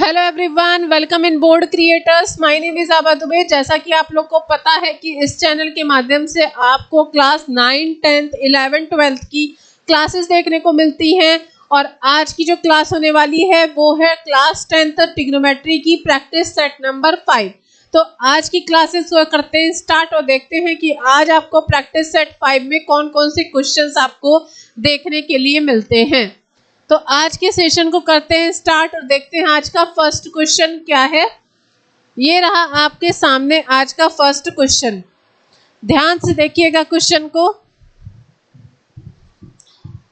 Hello everyone, welcome in board creators. My name is आबा दुबे। जैसा कि आप लोग को पता है कि इस चैनल के माध्यम से आपको क्लास 9, 10th, 11, 12th की क्लासेस देखने को मिलती हैं और आज की जो क्लास होने वाली है वो है क्लास 10th ट्रिग्नोमेट्री की प्रैक्टिस सेट नंबर 5। तो आज की क्लासेस करते हैं स्टार्ट और देखते हैं कि आज आपको प्रैक्टिस सेट 5 में कौन कौन से क्वेश्चंस आपको देखने के लिए मिलते हैं। तो आज के सेशन को करते हैं स्टार्ट और देखते हैं आज का फर्स्ट क्वेश्चन क्या है। ये रहा आपके सामने आज का फर्स्ट क्वेश्चन। ध्यान से देखिएगा क्वेश्चन को,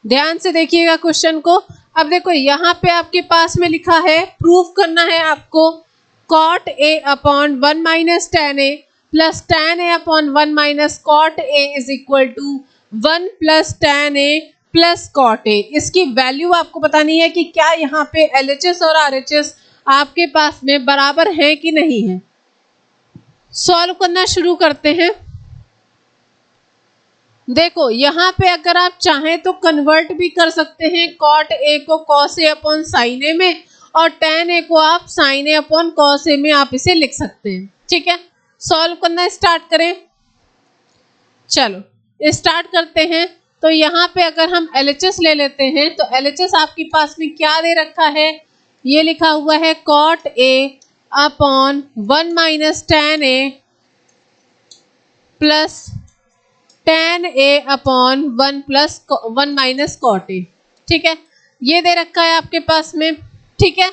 ध्यान से देखिएगा क्वेश्चन को। अब देखो यहाँ पे आपके पास में लिखा है, प्रूव करना है आपको cot a upon 1 minus tan a plus tan a upon 1 minus cot a is equal to 1 plus tan a plus cot A. इसकी वैल्यू आपको बतानी है कि क्या यहाँ पे LHS और RHS आपके पास में बराबर है कि नहीं है। सॉल्व करना शुरू करते हैं। देखो यहाँ पे अगर आप चाहें तो कन्वर्ट भी कर सकते हैं कॉट ए को कॉस ए अपॉन साइन ए में और टैन ए को आप साइन ए अपॉन कॉस ए में आप इसे लिख सकते हैं। ठीक है, सॉल्व करना स्टार्ट करें। चलो स्टार्ट करते हैं। तो यहाँ पे अगर हम LHS ले लेते हैं तो LHS आपके पास में क्या दे रखा है, ये लिखा हुआ है cot a upon 1 minus tan a plus tan a upon 1 plus 1 minus cot a। ठीक है, ये दे रखा है आपके पास में। ठीक है,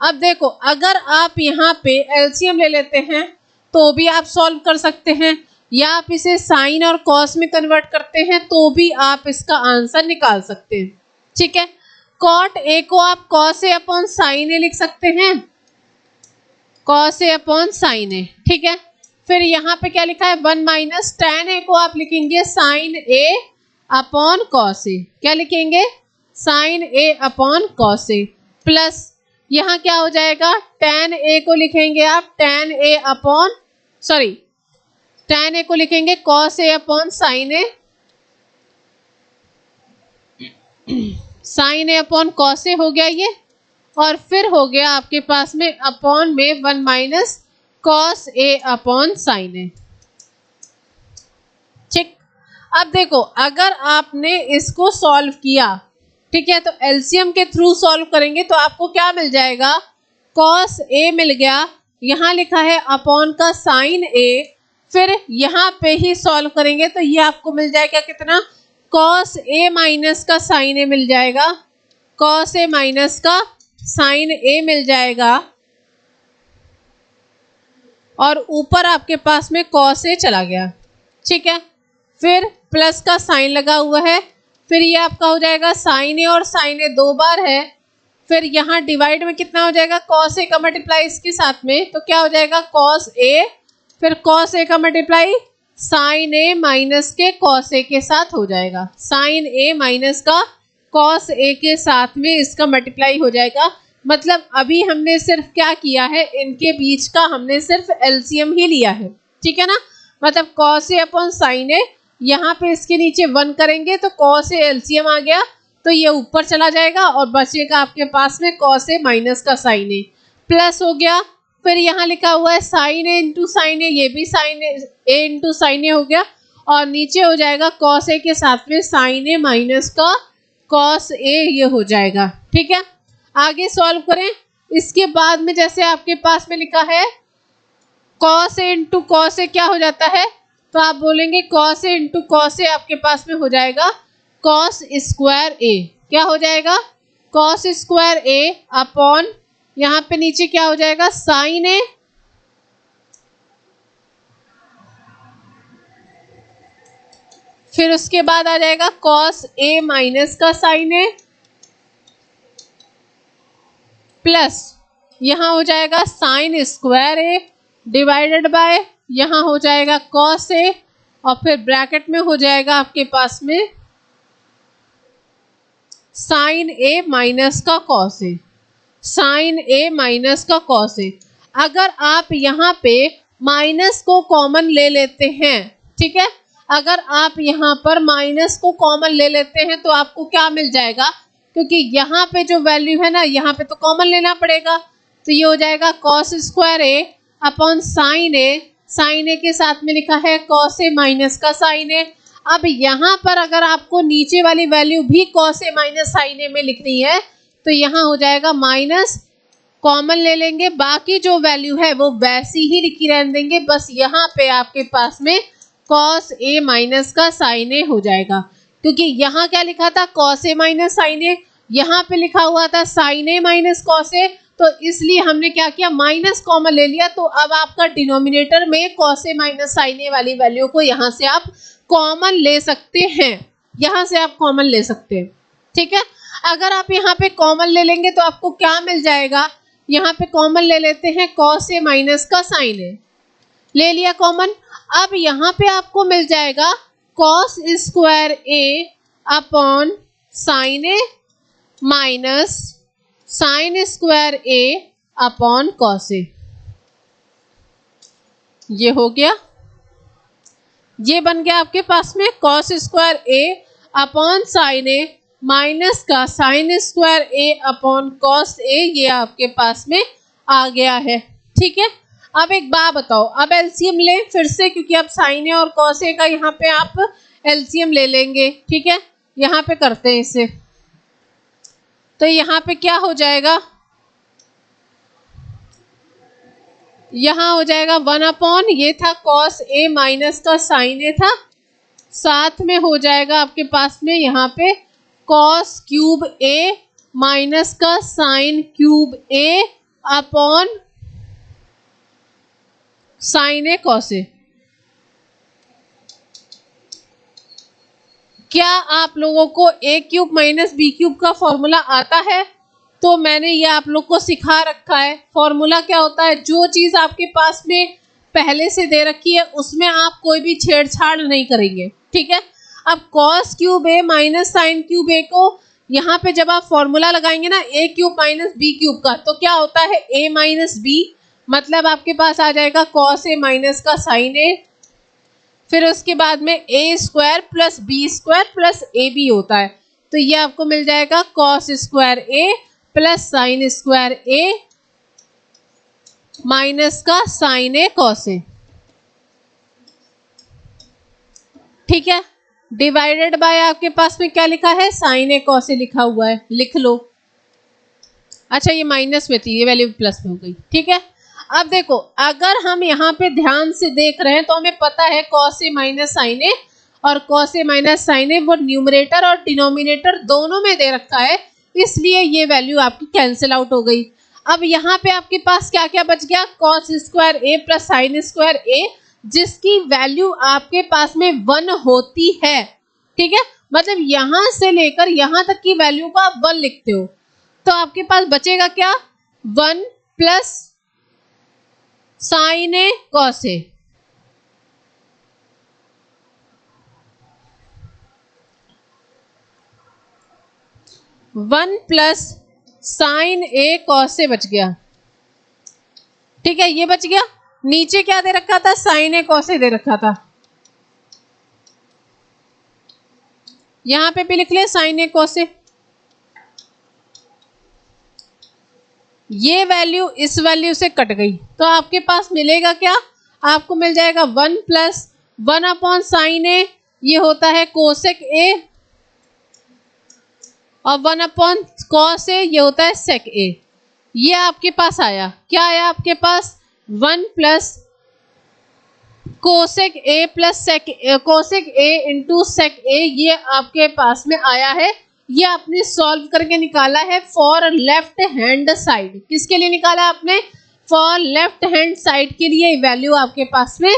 अब देखो अगर आप यहाँ पे LCM ले लेते हैं तो भी आप सॉल्व कर सकते हैं या आप इसे साइन और कॉस में कन्वर्ट करते हैं तो भी आप इसका आंसर निकाल सकते हैं। ठीक है, कॉट ए को आप कॉस ए अपॉन साइन ए लिख सकते हैं, कॉस ए अपॉन साइन ए। ठीक है, फिर यहाँ पे क्या लिखा है 1 माइनस टैन ए को आप लिखेंगे साइन ए अपॉन कॉस ए। क्या लिखेंगे, साइन ए अपॉन कॉस ए प्लस यहाँ क्या हो जाएगा टैन ए को लिखेंगे आप tan A upon tan A को लिखेंगे कॉस ए अपॉन साइन ए, साइन ए अपॉन कॉस ए हो गया ये, और फिर हो गया आपके पास में अपॉन में 1 माइनस कॉस ए अपॉन साइन ए। ठीक, अब देखो अगर आपने इसको सॉल्व किया, ठीक है, तो एलसीएम के थ्रू सॉल्व करेंगे तो आपको क्या मिल जाएगा, कॉस ए मिल गया, यहाँ लिखा है अपॉन का साइन ए, फिर यहाँ पे ही सॉल्व करेंगे तो ये आपको मिल जाएगा कितना, कॉस ए माइनस का साइन ए मिल जाएगा, कॉस ए माइनस का साइन ए मिल जाएगा और ऊपर आपके पास में कॉस ए चला गया। ठीक है, फिर प्लस का साइन लगा हुआ है, फिर ये आपका हो जाएगा साइन ए और साइन ए 2 बार है, फिर यहाँ डिवाइड में कितना हो जाएगा, कॉस ए का मल्टीप्लाई इसके साथ में, तो क्या हो जाएगा कॉस ए, फिर कॉस ए का मल्टीप्लाई साइन ए माइनस के कॉस ए के साथ हो जाएगा, साइन ए माइनस का कॉस ए के साथ में इसका मल्टीप्लाई हो जाएगा। मतलब अभी हमने सिर्फ क्या किया है, इनके बीच का हमने सिर्फ एलसीएम ही लिया है। ठीक है ना, मतलब कॉस ए अपॉन साइन ए, यहाँ पे इसके नीचे 1 करेंगे तो कॉस ए एलसीएम आ गया तो ये ऊपर चला जाएगा और बचेगा आपके पास में कॉस ए माइनस का साइन ए प्लस हो गया, फिर यहाँ लिखा हुआ है sine A into sine A, ये भी sign A into sine a हो गया और नीचे हो जाएगा कॉस ए के साथ में साइन ए माइनस का कॉस ए, ये हो जाएगा। ठीक है, आगे सॉल्व करें। इसके बाद में जैसे आपके पास में लिखा है cos A into cos A क्या हो जाता है, तो आप बोलेंगे cos A into cos A आपके पास में हो जाएगा कॉस स्क्वायर ए। क्या हो जाएगा, कॉस स्क्वायर ए अपॉन यहाँ पे नीचे क्या हो जाएगा साइन ए, फिर उसके बाद आ जाएगा कॉस ए माइनस का साइन ए प्लस यहाँ हो जाएगा साइन स्क्वायर ए डिवाइडेड बाय यहाँ हो जाएगा कॉस ए और फिर ब्रैकेट में हो जाएगा आपके पास में साइन ए माइनस का cos A, sign A minus का कॉस ए। अगर आप यहाँ पे माइनस को कॉमन ले लेते हैं, ठीक है, अगर आप यहाँ पर माइनस को कॉमन ले लेते हैं तो आपको क्या मिल जाएगा, क्योंकि यहाँ पे जो वैल्यू है ना, यहाँ पे तो कॉमन लेना पड़ेगा, तो ये हो जाएगा cos square a upon sine A, sign ए के साथ में लिखा है कॉस ए माइनस का साइन ए। अब यहाँ पर अगर आपको नीचे वाली वैल्यू भी कॉस ए माइनस साइन ए में लिखनी है तो यहाँ हो जाएगा माइनस, कॉमन ले लेंगे, बाकी जो वैल्यू है वो वैसी ही लिखी रहने देंगे, बस यहाँ पे आपके पास में कॉस ए माइनस का साइन ए हो जाएगा। क्योंकि यहाँ क्या लिखा था कॉस ए माइनस साइन ए, यहाँ पे लिखा हुआ था sign A minus cos a, तो इसलिए हमने क्या किया माइनस कॉमन ले लिया। तो अब आपका डिनोमिनेटर में कॉस ए माइनस साइन ए वाली वैल्यू को यहाँ से आप कॉमन ले सकते हैं, यहाँ से आप कॉमन ले सकते हैं। ठीक है, अगर आप यहाँ पे कॉमन ले लेंगे तो आपको क्या मिल जाएगा, यहाँ पे कॉमन ले लेते हैं कॉस ए माइनस का साइन ए, ले लिया कॉमन। अब यहाँ पे आपको मिल जाएगा cos square a upon sine A minus sign square a upon cos ए। ये हो गया, ये बन गया आपके पास में cos square a upon sine A minus का sine square a upon cos ए, ये आपके पास में आ गया है। ठीक है, अब एक बात बताओ, अब एलसीएम लें फिर से, क्योंकि अब साइन ए और कॉस ए का यहाँ पे आप एलसीएम ले लेंगे। ठीक है, यहाँ पे करते हैं इसे, तो यहाँ पे क्या हो जाएगा, यहाँ हो जाएगा 1 अपॉन, ये था कॉस ए माइनस का साइन ए था, साथ में हो जाएगा आपके पास में यहाँ पे कॉस क्यूब ए माइनस का साइन क्यूब ए अपॉन साइन ए कॉस ए। क्या आप लोगों को ए क्यूब माइनस बी क्यूब का फॉर्मूला आता है? तो मैंने ये आप लोग को सिखा रखा है। फॉर्मूला क्या होता है, जो चीज़ आपके पास में पहले से दे रखी है उसमें आप कोई भी छेड़छाड़ नहीं करेंगे। ठीक है, अब कॉस क्यूब ए माइनस साइन क्यूब ए को यहाँ पे जब आप फॉर्मूला लगाएंगे ना ए क्यूब माइनस बी क्यूब का, तो क्या होता है ए माइनस बी, मतलब आपके पास आ जाएगा कॉस ए माइनस का साइन ए, फिर उसके बाद में A square plus B square plus A B होता है, तो ये आपको मिल जाएगा कॉस स्क्वायर ए प्लस साइन स्क्वायर ए माइनस का साइन ए कॉस ए। ठीक है, डिवाइडेड बाय आपके पास में क्या लिखा है साइन ए कॉस ए लिखा हुआ है, लिख लो। अच्छा, ये माइनस में थी, ये वैल्यू प्लस में हो गई। ठीक है, अब देखो अगर हम यहाँ पे ध्यान से देख रहे हैं तो हमें पता है कॉस ए माइनस साइन ए और कॉस ए माइनस साइन ए वो न्यूमरेटर और डिनोमिनेटर दोनों में दे रखा है, इसलिए ये वैल्यू आपकी कैंसिल आउट हो गई। अब यहाँ पे आपके पास क्या क्या बच गया, कॉस स्क्वायर ए प्लस साइन स्क्वायर ए, जिसकी वैल्यू आपके पास में 1 होती है। ठीक है, मतलब यहाँ से लेकर यहाँ तक की वैल्यू को आप 1 लिखते हो, तो आपके पास बचेगा क्या 1 प्लस साइन ए कॉस ए। वन प्लस साइन ए कॉस ए बच गया। ठीक है, ये बच गया। नीचे क्या दे रखा था, साइन ए कॉस ए दे रखा था, यहां पे भी लिख ले साइन ए कॉस ए। ये वैल्यू इस वैल्यू से कट गई, तो आपके पास मिलेगा क्या, आपको मिल जाएगा 1 प्लस 1 अपॉन साइन ए, ये होता है कोसेक ए, और 1 अपॉन कॉस ए ये होता है सेक ए। ये आपके पास आया, क्या आया आपके पास 1 plus cosec A plus sec cosec A into sec A, ये आपके पास में आया है। ये आपने सॉल्व करके निकाला है फॉर लेफ्ट हैंड साइड। किसके लिए निकाला आपने, फॉर लेफ्ट हैंड साइड के लिए वैल्यू आपके पास में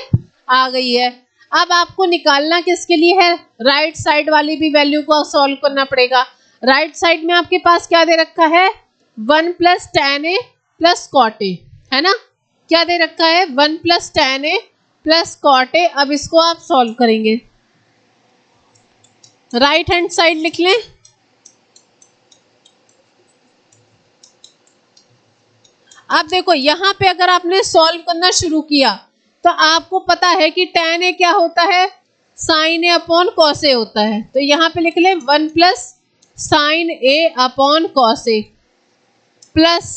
आ गई है। अब आपको निकालना किसके लिए है, राइट साइड वाली भी वैल्यू को सॉल्व करना पड़ेगा। राइट साइड में आपके पास क्या दे रखा है, 1 plus tan A plus cot A, है ना, क्या दे रखा है 1 plus tan A plus cot A. अब इसको आप सॉल्व करेंगे, राइट हैंड साइड लिख लें। अब देखो यहाँ पे अगर आपने सॉल्व करना शुरू किया तो आपको पता है कि टैन ए क्या होता है, साइन ए अपॉन कॉस ए होता है, तो यहाँ पे लिख लें 1 प्लस साइन ए अपॉन कॉस ए प्लस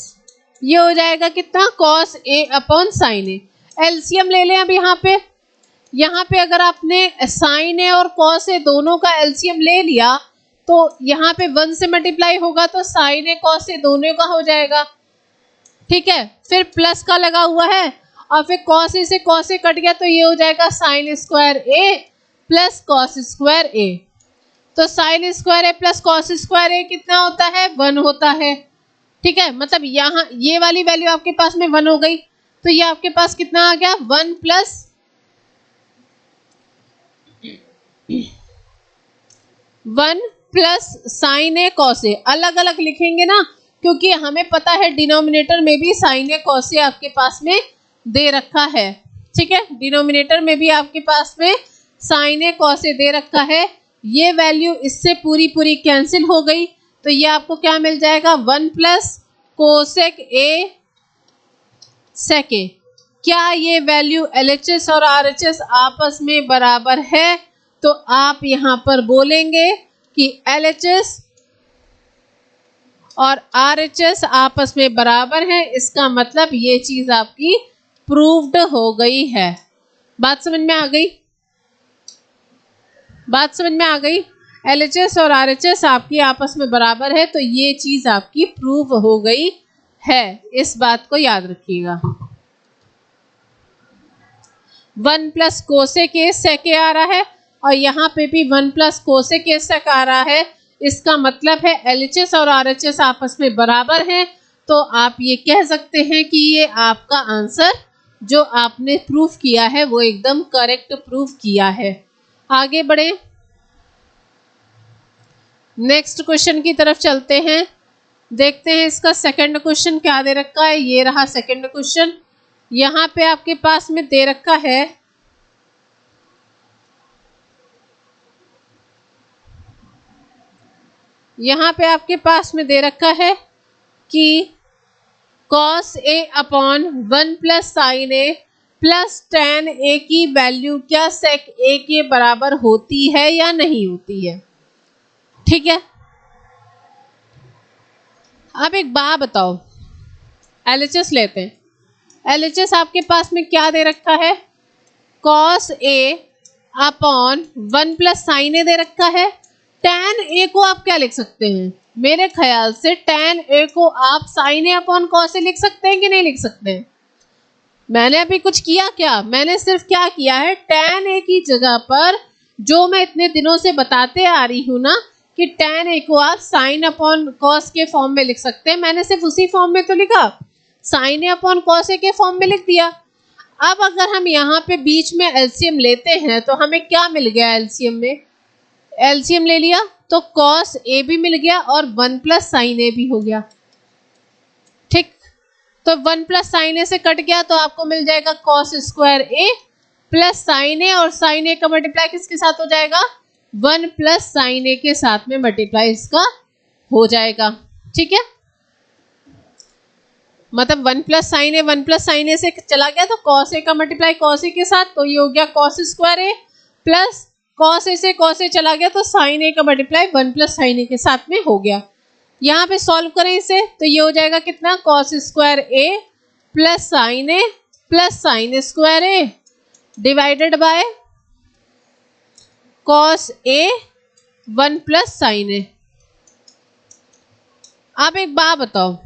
ये हो जाएगा कितना, cos A upon sin A। LCM ले लें अब यहाँ पे अगर आपने sin A और cos A दोनों का एलसीएम ले लिया तो यहाँ पे 1 से मल्टीप्लाई होगा तो sin A cos A दोनों का हो जाएगा, ठीक है। फिर प्लस का लगा हुआ है और फिर cos A से cos A कट गया तो ये हो जाएगा sin square A plus cos square A। तो sin square A plus cos square A कितना होता है, 1 होता है, ठीक है। मतलब यहाँ ये वाली वैल्यू आपके पास में 1 हो गई तो ये आपके पास कितना आ गया, 1 plus sin A cos A। अलग अलग लिखेंगे ना क्योंकि हमें पता है डिनोमिनेटर में भी sin A cos A आपके पास में दे रखा है, ठीक है। डिनोमिनेटर में भी आपके पास में sin A cos A दे रखा है। ये वैल्यू इससे पूरी कैंसिल हो गई तो ये आपको क्या मिल जाएगा, 1 plus cosec A sec A। क्या ये वैल्यू LHS और RHS आपस में बराबर है, तो आप यहाँ पर बोलेंगे कि LHS और RHS आपस में बराबर है, इसका मतलब ये चीज आपकी प्रूव्ड हो गई है। बात समझ में आ गई, बात समझ में आ गई। LHS और RHS आपकी आपस में बराबर है तो ये चीज आपकी प्रूव हो गई है, इस बात को याद रखिएगा। 1 plus cosec A sec A आ रहा है और यहाँ पे भी 1 प्लस कोसेक A सेक आ रहा है, इसका मतलब है LHS और RHS आपस में बराबर हैं। तो आप ये कह सकते हैं कि ये आपका आंसर जो आपने प्रूफ किया है वो एकदम करेक्ट प्रूफ किया है। आगे बढ़े, नेक्स्ट क्वेश्चन की तरफ चलते हैं, देखते हैं इसका सेकंड क्वेश्चन क्या दे रखा है। ये रहा सेकंड क्वेश्चन, यहाँ पे आपके पास में दे रखा है यहाँ पे आपके पास में दे रखा है कि cos A upon 1 plus sin A plus tan A की वैल्यू क्या sec A के बराबर होती है या नहीं होती है, ठीक है। अब एक बात बताओ, LHS लेते हैं। LHS आपके पास में क्या दे रखा है, cos A upon 1 plus sin A दे रखा है। tan A को आप क्या लिख सकते हैं, मेरे ख्याल से tan A को आप sin A upon cos A लिख सकते हैं कि नहीं लिख सकते हैं। मैंने अभी कुछ किया क्या, मैंने सिर्फ क्या किया है, tan A की जगह पर जो मैं इतने दिनों से बताते आ रही हूँ ना कि tan A को आप sin अपॉन cos के फॉर्म में लिख सकते हैं, मैंने सिर्फ उसी फॉर्म में तो लिखा, sin A upon cos A के फॉर्म में लिख दिया। अब अगर हम यहाँ पे बीच में एलसीएम लेते हैं तो हमें क्या मिल गया, एलसीएम में एलसीएम ले लिया तो cos A भी मिल गया और 1 प्लस sin A भी हो गया, ठीक। तो 1 प्लस sin A से कट गया तो आपको मिल जाएगा cos square A plus sin A, और sin A का मल्टीप्लाई किसके साथ हो जाएगा, 1 प्लस sin A के साथ में मल्टीप्लाई इसका हो जाएगा, ठीक है। मतलब 1 plus sin A 1 plus sin A से चला गया तो cos A का मल्टीप्लाई cos A के साथ, तो ये हो गया cos square A plus cos A से cos A चला गया तो sin A का मल्टीप्लाई 1 प्लस sin A के साथ में हो गया। यहाँ पे सॉल्व करें इसे तो ये हो जाएगा कितना, cos square A plus sin square A divided by cos A 1 plus sin A। आप एक बात बताओ,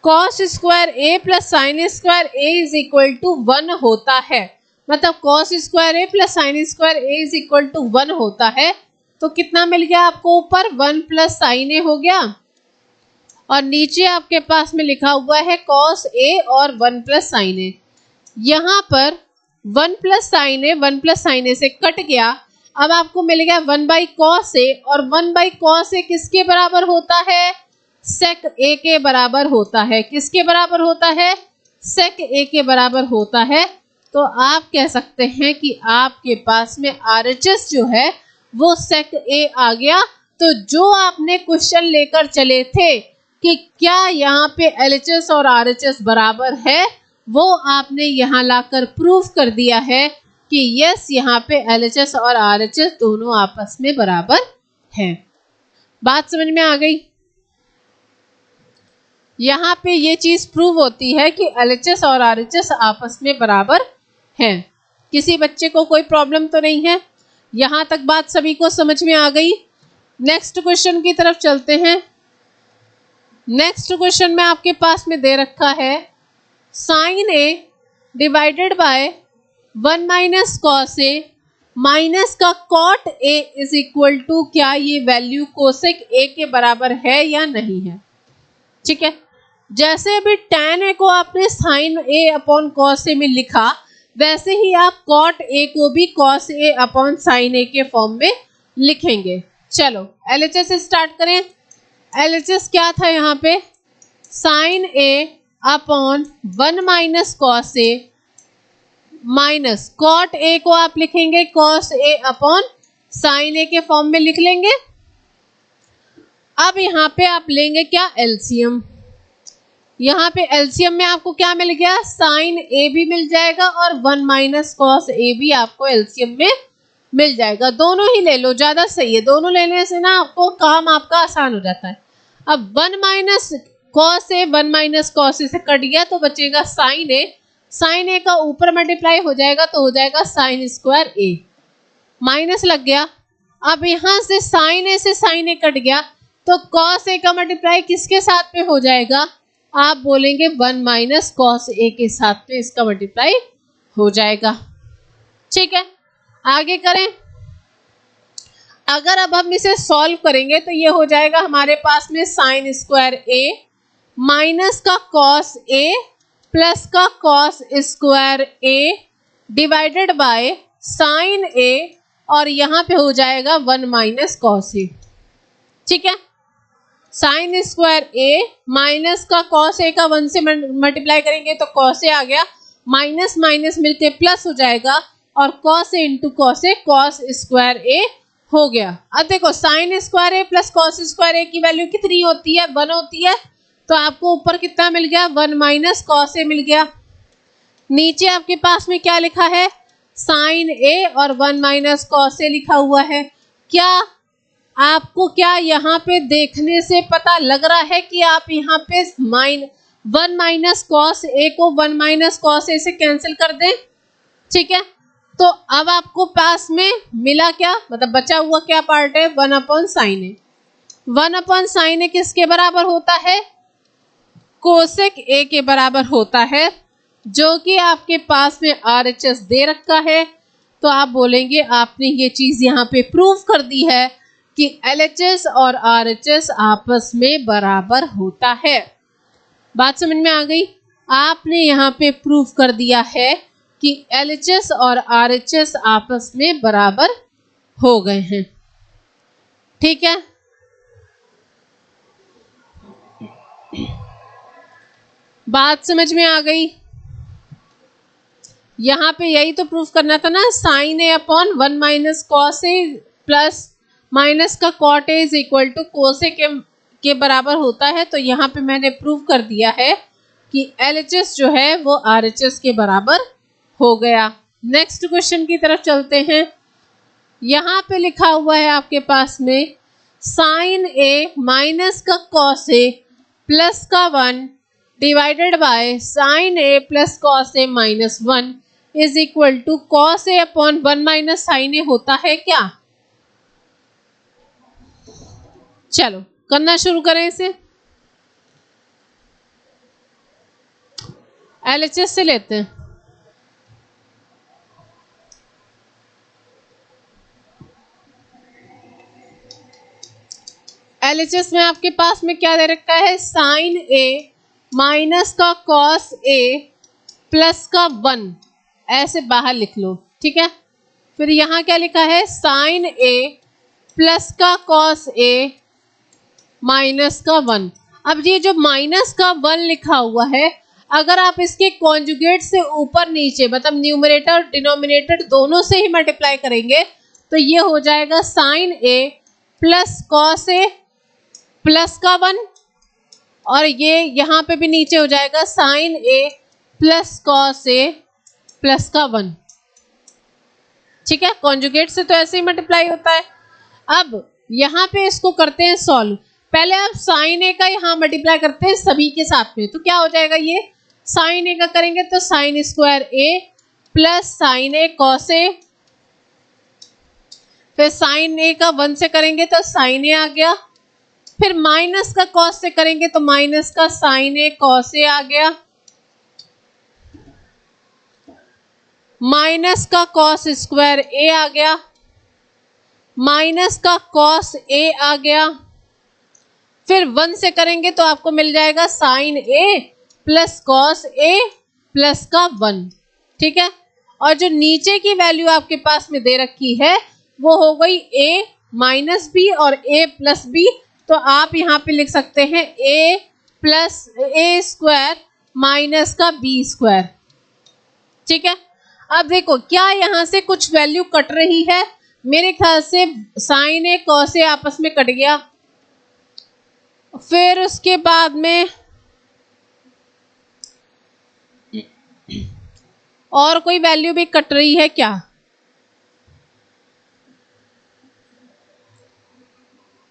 cos square A plus sin square A is equal to 1 होता है, मतलब cos square A plus sin square A is equal to 1 होता है, तो कितना मिल गया आपको, ऊपर 1 प्लस sin A हो गया और नीचे आपके पास में लिखा हुआ है cos A और 1 प्लस sin A। यहाँ पर 1 प्लस sin A से कट गया, अब आपको मिल गया 1 बाई cos A, और 1 बाई cos A किसके बराबर होता है, sec A के बराबर होता है। किसके बराबर होता है, sec A के बराबर होता है। तो आप कह सकते हैं कि आपके पास में RHS जो है वो sec A आ गया। तो जो आपने क्वेश्चन लेकर चले थे कि क्या यहाँ पे LHS और RHS बराबर है, वो आपने यहाँ लाकर प्रूफ कर दिया है कि यस यहाँ पे LHS और RHS दोनों आपस में बराबर हैं। बात समझ में आ गई। यहाँ पे ये चीज प्रूव होती है कि LHS और RHS आपस में बराबर हैं। किसी बच्चे को कोई प्रॉब्लम तो नहीं है? यहाँ तक बात सभी को समझ में आ गई? नेक्स्ट क्वेश्चन की तरफ चलते हैं। नेक्स्ट क्वेश्चन में आपके पास में दे रखा है sine A divided by 1 minus cos A minus का cot A is equal to, क्या ये वैल्यू कोसेक ए के बराबर है या नहीं है? ठीक है, जैसे अभी tan ए को आपने साइन ए अपॉन कॉस ए में लिखा, वैसे ही आप कॉट ए को भी कॉस ए अपॉन साइन ए के फॉर्म में लिखेंगे। चलो LHS स्टार्ट करें। LHS क्या था यहाँ पे? Sine A upon 1 minus cos A minus cot A को आप लिखेंगे कॉस ए अपॉन साइन ए के फॉर्म में लिख लेंगे। अब यहाँ पे आप लेंगे क्या? एलसीएम। यहाँ पे एलसीएम में आपको क्या मिल गया? साइन ए भी मिल जाएगा और 1 माइनस कॉस ए भी आपको एलसीएम में मिल जाएगा। दोनों ही ले लो, ज्यादा सही है। दोनों लेने से ना आपको काम आपका आसान हो जाता है। अब 1 minus cos A 1 minus cos ए से कट गया तो बचेगा साइन ए। साइन ए का ऊपर मल्टीप्लाई हो जाएगा तो हो जाएगा साइन स्क्वायर ए, माइनस लग गया। अब यहाँ से साइन ए से साइन ए कट गया तो कॉस ए का मल्टीप्लाई किसके साथ में हो जाएगा? आप बोलेंगे 1 माइनस कॉस ए के साथ में इसका मल्टीप्लाई हो जाएगा। ठीक है, आगे करें। अगर अब हम इसे सॉल्व करेंगे तो ये हो जाएगा हमारे पास में साइन स्क्वायर ए माइनस का कॉस ए प्लस का cos square A divided by sine ए, और यहाँ पे हो जाएगा 1 माइनस कॉस ए। ठीक है, साइन स्क्वायर ए माइनस का कॉस ए का 1 से मल्टीप्लाई करेंगे तो कॉस ए आ गया, माइनस माइनस मिलके प्लस हो जाएगा और cos A into cos A cos square ए हो गया। अब देखो साइन स्क्वायर ए प्लस कॉस स्क्वायर ए की वैल्यू कितनी होती है? 1 होती है। तो आपको ऊपर कितना मिल गया? 1 माइनस कॉस ए मिल गया। नीचे आपके पास में क्या लिखा है? साइन ए और 1 माइनस कॉस ए लिखा हुआ है। क्या आपको क्या यहाँ पे देखने से पता लग रहा है कि आप यहाँ पे 1 माइनस कॉस ए को 1 माइनस कॉस ए से कैंसिल कर दें? ठीक है, तो अब आपको पास में मिला क्या, मतलब बचा हुआ क्या पार्ट है? 1 अपॉन साइन ए। 1 अपॉन साइन ए किसके बराबर होता है? कोसेक ए के बराबर होता है, जो कि आपके पास में RHS दे रखा है। तो आप बोलेंगे आपने ये चीज यहाँ पे प्रूव कर दी है कि LHS और RHS आपस में बराबर होता है। बात समझ में आ गई? आपने यहाँ पे प्रूव कर दिया है कि LHS और RHS आपस में बराबर हो गए हैं। ठीक है, बात समझ में आ गई? यहाँ पे यही तो प्रूफ करना था ना, साइन ए अपॉन 1 माइनस कॉस ए प्लस माइनस का cot A is equal to cos A के बराबर होता है। तो यहाँ पे मैंने प्रूव कर दिया है कि LHS जो है वो RHS के बराबर हो गया। नेक्स्ट क्वेश्चन की तरफ चलते हैं। यहाँ पे लिखा हुआ है आपके पास में साइन ए माइनस का कॉस ए प्लस का 1 divided by sine A plus cos A minus 1 is equal to cos A upon 1 minus sine A होता है क्या? चलो करना शुरू करें इसे। LHS से लेते हैं। LHS में आपके पास में क्या दे रखा है? साइन ए माइनस का कॉस ए प्लस का 1, ऐसे बाहर लिख लो। ठीक है, फिर यहाँ क्या लिखा है? साइन ए प्लस का कॉस ए माइनस का 1। अब ये जो माइनस का 1 लिखा हुआ है, अगर आप इसके कॉन्जुगेट से ऊपर नीचे मतलब न्यूमरेटर और डिनोमिनेटर दोनों से ही मल्टीप्लाई करेंगे तो ये हो जाएगा sign A plus cos A plus का 1, और ये यहाँ पे भी नीचे हो जाएगा sign A plus cos A plus का 1। ठीक है, कॉन्जुगेट से तो ऐसे ही मल्टीप्लाई होता है। अब यहाँ पे इसको करते हैं सॉल्व। पहले आप साइन ए का यहाँ मल्टीप्लाई करते हैं सभी के साथ में, तो क्या हो जाएगा ये, साइन ए का करेंगे तो साइन स्क्वायर ए प्लस साइन ए कॉस ए, फिर साइन ए का 1 से करेंगे तो साइन ए आ गया, फिर माइनस का कॉस से करेंगे तो माइनस का साइन ए कॉस ए आ गया, माइनस का कॉस स्क्वायर ए आ गया, माइनस का कॉस ए आ गया, फिर 1 से करेंगे तो आपको मिल जाएगा sign A plus cos A plus का 1। ठीक है, और जो नीचे की वैल्यू आपके पास में दे रखी है वो हो गई a माइनस बी और a प्लस बी, तो आप यहाँ पे लिख सकते हैं a plus A square minus का बी स्क्वायर। ठीक है, अब देखो क्या यहाँ से कुछ वैल्यू कट रही है, मेरे ख्याल से साइन ए कॉस ए आपस में कट गया, फिर उसके बाद में और कोई वैल्यू भी कट रही है क्या,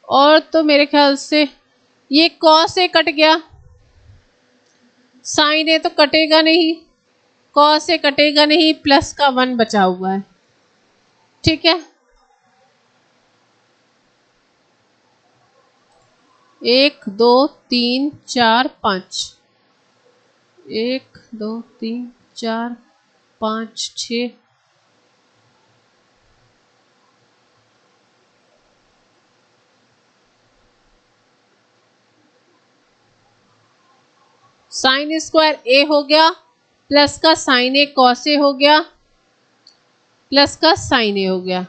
और तो मेरे ख्याल से ये कॉस ए कट गया, साइन ए तो कटेगा नहीं, कॉस ए कटेगा नहीं, प्लस का 1 बचा हुआ है। ठीक है, 1 2 3 4 5, 1 2 3 4 5 6, साइन स्क्वायर ए हो गया प्लस का साइन ए कॉस ए हो गया प्लस का साइन ए हो गया,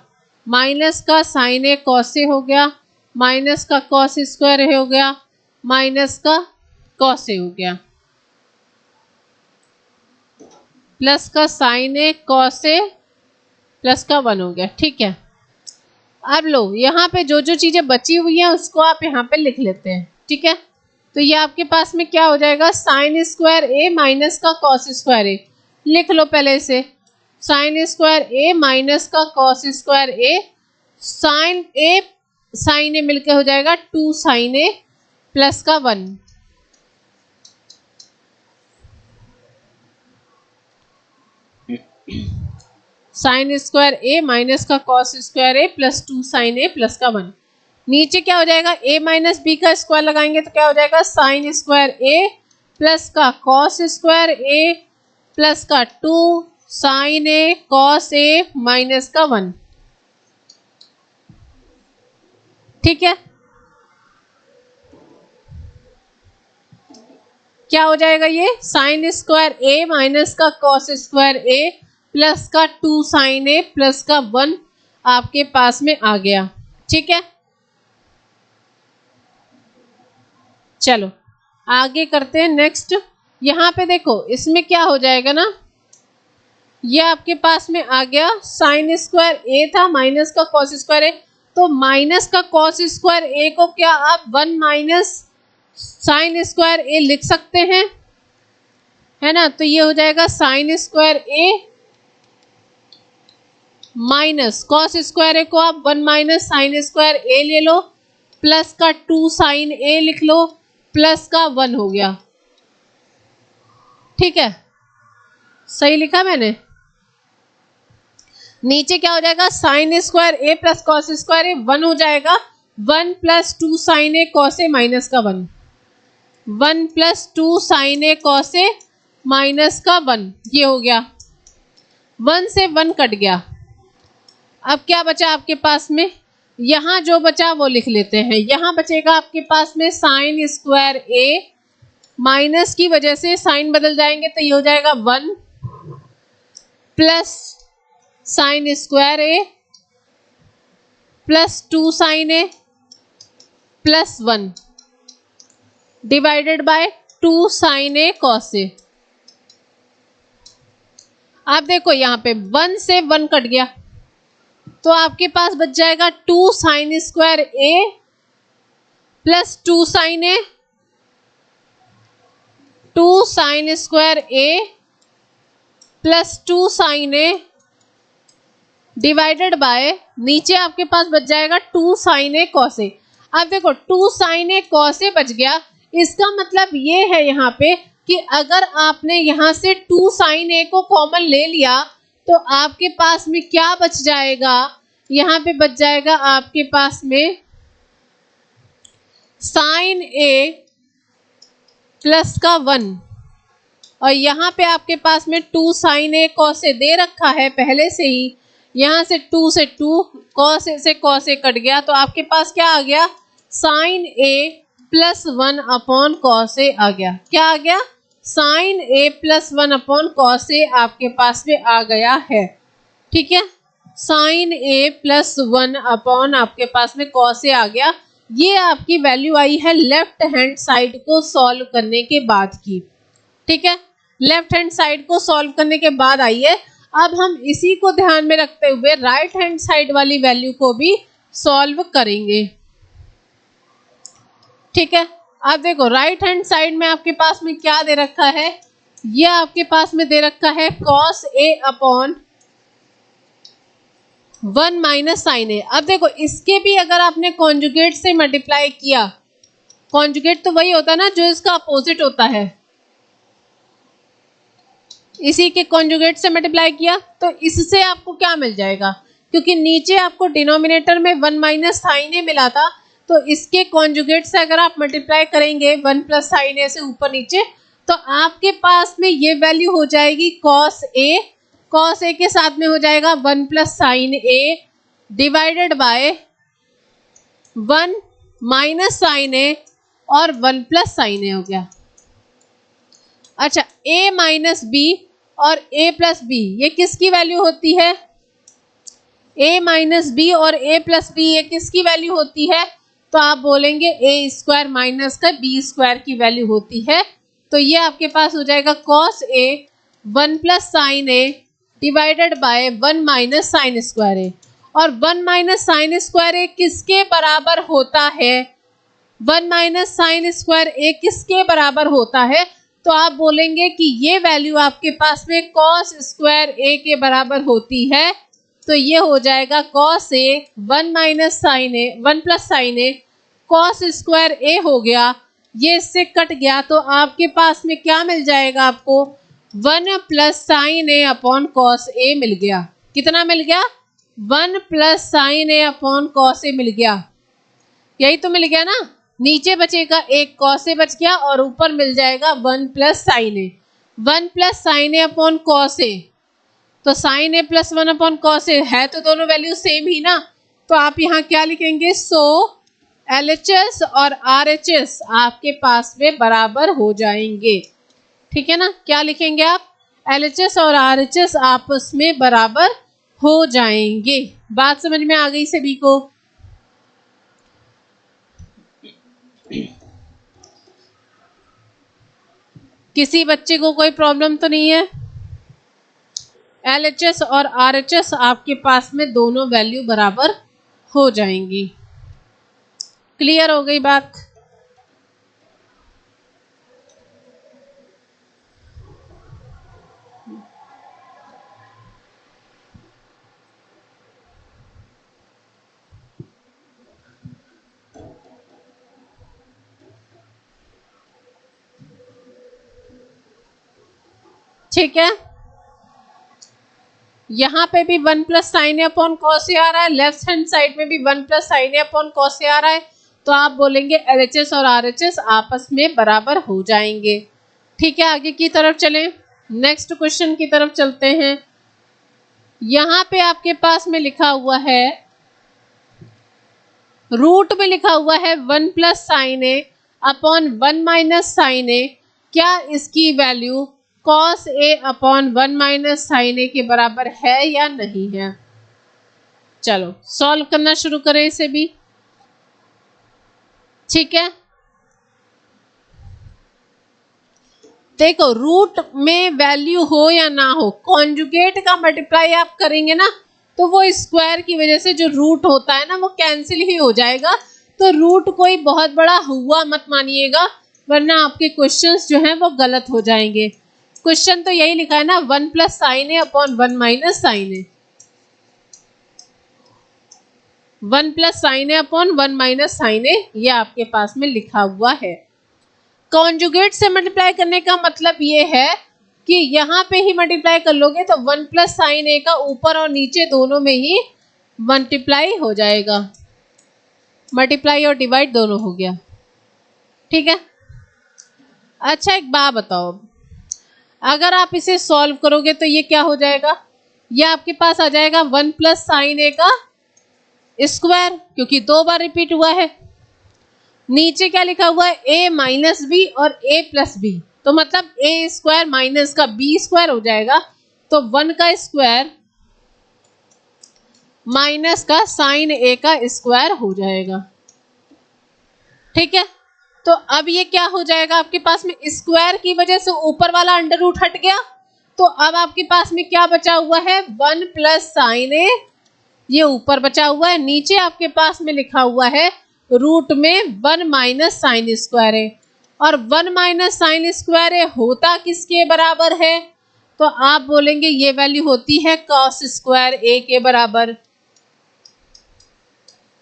माइनस का साइन ए कॉस ए हो गया, माइनस का कॉस स्क्वायर ए हो गया, माइनस का कॉस ए हो गया, प्लस का साइन ए कॉस ए प्लस का 1 हो गया। ठीक है, अब लो यहाँ पे जो जो चीजें बची हुई हैं उसको आप यहाँ पे लिख लेते हैं। ठीक है, तो ये आपके पास में क्या हो जाएगा, साइन स्क्वायर ए माइनस का कॉस स्क्वायर ए, लिख लो पहले से, साइन स्क्वायर ए माइनस का कॉस स्क्वायर ए, साइन ए मिलके हो जाएगा 2 साइन ए प्लस का 1, साइन स्क्वायर ए माइनस का cos square A plus 2 sine A plus का 1। नीचे क्या हो जाएगा, a माइनस बी का स्क्वायर लगाएंगे तो क्या हो जाएगा, साइन स्क्वायर ए प्लस का कॉस स्क्वायर ए प्लस का 2 sine A cos A minus का 1। ठीक है, क्या हो जाएगा, ये साइन स्क्वायर ए माइनस का कॉस स्क्वायर ए प्लस का 2 साइन ए प्लस का 1 आपके पास में आ गया। ठीक है, चलो आगे करते हैं नेक्स्ट। यहाँ पे देखो इसमें क्या हो जाएगा ना, ये आपके पास में आ गया साइन स्क्वायर ए था माइनस का कॉस स्क्वायर ए, तो माइनस का कॉस स्क्वायर ए को क्या आप 1 माइनस साइन स्क्वायर ए लिख सकते हैं, है ना, तो ये हो जाएगा साइन स्क्वायर ए माइनस कॉस स्क्वायर ए को आप 1 माइनस साइन स्क्वायर ए ले लो, प्लस का 2 साइन ए लिख लो, प्लस का 1 हो गया। ठीक है, सही लिखा मैंने। नीचे क्या हो जाएगा, sign square A plus cos square a 1 हो जाएगा, 1 plus 2 sine A cos A minus का 1, 1 plus 2 sine A cos A minus का 1, ये हो गया, 1 से 1 कट गया। अब क्या बचा आपके पास में, यहाँ जो बचा वो लिख लेते हैं। यहाँ बचेगा आपके पास में साइन स्क्वायर ए, माइनस की वजह से साइन बदल जाएंगे तो ये हो जाएगा 1 plus sine square A plus 2 sine A plus 1 divided by 2 sine A cos A. आप देखो यहाँ पे 1 से 1 कट गया तो आपके पास बच जाएगा 2 sine square A plus 2 sine A, 2 sine square A plus 2 sine A divided by नीचे आपके पास बच जाएगा 2 साइन ए कॉस ए। अब देखो 2 sin a cos a बच गया, इसका मतलब ये है यहाँ पे कि अगर आपने यहाँ से 2 sin a को कॉमन ले लिया तो आपके पास में क्या बच जाएगा, यहाँ पे बच जाएगा आपके पास में sin a प्लस का 1, और यहाँ पे आपके पास में 2 sin a cos a दे रखा है पहले से ही, यहाँ से 2 से 2 cos a से cos a कट गया तो आपके पास क्या आ गया, sin a plus 1 upon cos a आ गया। क्या आ गया, sin a plus 1 upon cos a आपके पास में आ गया है। ठीक है, sin a प्लस 1 अपॉन आपके पास में cos a आ गया। ये आपकी वैल्यू आई है लेफ्ट हैंड साइड को सॉल्व करने के बाद की। ठीक है, लेफ्ट हैंड साइड को सॉल्व करने के बाद आई है। अब हम इसी को ध्यान में रखते हुए राइट हैंड साइड वाली वैल्यू को भी सॉल्व करेंगे। ठीक है, अब देखो राइट हैंड साइड में आपके पास में क्या दे रखा है, ये आपके पास में दे रखा है cos a upon 1 minus sine A. अब देखो इसके भी अगर आपने कॉन्जुगेट से मल्टीप्लाई किया, कॉन्जुगेट तो वही होता है ना जो इसका अपोजिट होता है, इसी के कॉन्जुगेट से मल्टीप्लाई किया तो इससे आपको क्या मिल जाएगा, क्योंकि नीचे आपको डिनोमिनेटर में 1 माइनस साइन ए मिला था तो इसके कॉन्जुगेट से अगर आप मल्टीप्लाई करेंगे 1 प्लस साइन ए से ऊपर नीचे तो आपके पास में ये वैल्यू हो जाएगी cos a, cos a के साथ में हो जाएगा 1 plus sine A divided by 1 minus sine ए और 1 प्लस साइन ए हो गया। अच्छा, a माइनस बी और a प्लस बी ये किसकी वैल्यू होती है, a माइनस बी और a प्लस बी ये किसकी वैल्यू होती है, तो आप बोलेंगे a स्क्वायर माइनस का b स्क्वायर की वैल्यू होती है। तो ये आपके पास हो जाएगा cos a 1 plus sine a divided by 1 minus sine square a, और 1 माइनस साइन स्क्वायर a किसके बराबर होता है, 1 माइनस साइन स्क्वायर a किसके बराबर होता है, तो आप बोलेंगे कि ये वैल्यू आपके पास में cos स्क्वायर a के बराबर होती है। तो ये हो जाएगा cos a 1 minus sine a 1 plus sine a cos square a हो गया, ये इससे कट गया तो आपके पास में क्या मिल जाएगा, आपको 1 plus sine a upon cos a मिल गया। कितना मिल गया, 1 plus sine a upon cos a मिल गया, यही तो मिल गया ना। नीचे बचेगा एक cos a बच गया और ऊपर मिल जाएगा 1 plus sine a, 1 plus sine a upon cos a, तो sine a plus 1 upon cos a है तो दोनों वैल्यू सेम ही ना, तो आप यहाँ क्या लिखेंगे, सो LHS और RHS आपके पास में बराबर हो जाएंगे। ठीक है ना, क्या लिखेंगे आप, LHS और RHS आपस में बराबर हो जाएंगे। बात समझ में आ गई सभी को। किसी बच्चे को कोई प्रॉब्लम तो नहीं है, LHS और RHS आपके पास में दोनों वैल्यू बराबर हो जाएंगी। क्लियर हो गई बात। ठीक है, यहाँ पे भी 1 प्लस साइन ए अपॉन कॉस ए आ रहा है, लेफ्ट हैंड साइड में भी 1 प्लस साइन ए अपॉन कॉस ए आ रहा है, तो आप बोलेंगे LHS और RHS आपस में बराबर हो जाएंगे। ठीक है, आगे की तरफ चलें, नेक्स्ट क्वेश्चन की तरफ चलते हैं। यहाँ पे आपके पास में लिखा हुआ है, रूट में लिखा हुआ है 1 plus sine A upon 1 minus sine a, क्या इसकी value cos a upon 1 minus sine ए के बराबर है या नहीं है। चलो सॉल्व करना शुरू करें इसे भी। ठीक है, देखो रूट में वैल्यू हो या ना हो, कॉन्जुगेट का मल्टीप्लाई आप करेंगे ना तो वो स्क्वायर की वजह से जो रूट होता है ना वो कैंसिल ही हो जाएगा, तो रूट कोई बहुत बड़ा हुआ मत मानिएगा, वरना आपके क्वेश्चंस जो हैं वो गलत हो जाएंगे। क्वेश्चन तो यही लिखा है ना, 1 plus sine A upon 1 minus sine A. 1 plus sine A upon 1 minus sine A, ये आपके पास में लिखा हुआ है। कॉन्जुगेट से मल्टीप्लाई करने का मतलब ये है कि यहाँ पे ही मल्टीप्लाई कर लोगे तो 1 प्लस साइन ए का ऊपर और नीचे दोनों में ही मल्टीप्लाई हो जाएगा, मल्टीप्लाई और डिवाइड दोनों हो गया, ठीक है। अच्छा एक बात बताओ, अगर आप इसे सॉल्व करोगे तो ये क्या हो जाएगा, ये आपके पास आ जाएगा 1 प्लस साइन ए का स्क्वायर, क्योंकि 2 बार रिपीट हुआ है। नीचे क्या लिखा हुआ है, a माइनस बी और a प्लस बी, तो मतलब a स्क्वायर माइनस का b स्क्वायर हो जाएगा, तो 1 का स्क्वायर माइनस का साइन a का स्क्वायर हो जाएगा, ठीक है। तो अब ये क्या हो जाएगा, आपके पास में स्क्वायर की वजह से ऊपर वाला अंडर रूट हट गया, तो अब आपके पास में क्या बचा हुआ है, 1 प्लस साइन ए, ये ऊपर बचा हुआ है, नीचे आपके पास में लिखा हुआ है रूट में 1 माइनस साइन स्क्वायर ए, और 1 माइनस साइन स्क्वायर ए होता किसके बराबर है, तो आप बोलेंगे ये वैल्यू होती है कॉस स्क्वायर ए के बराबर।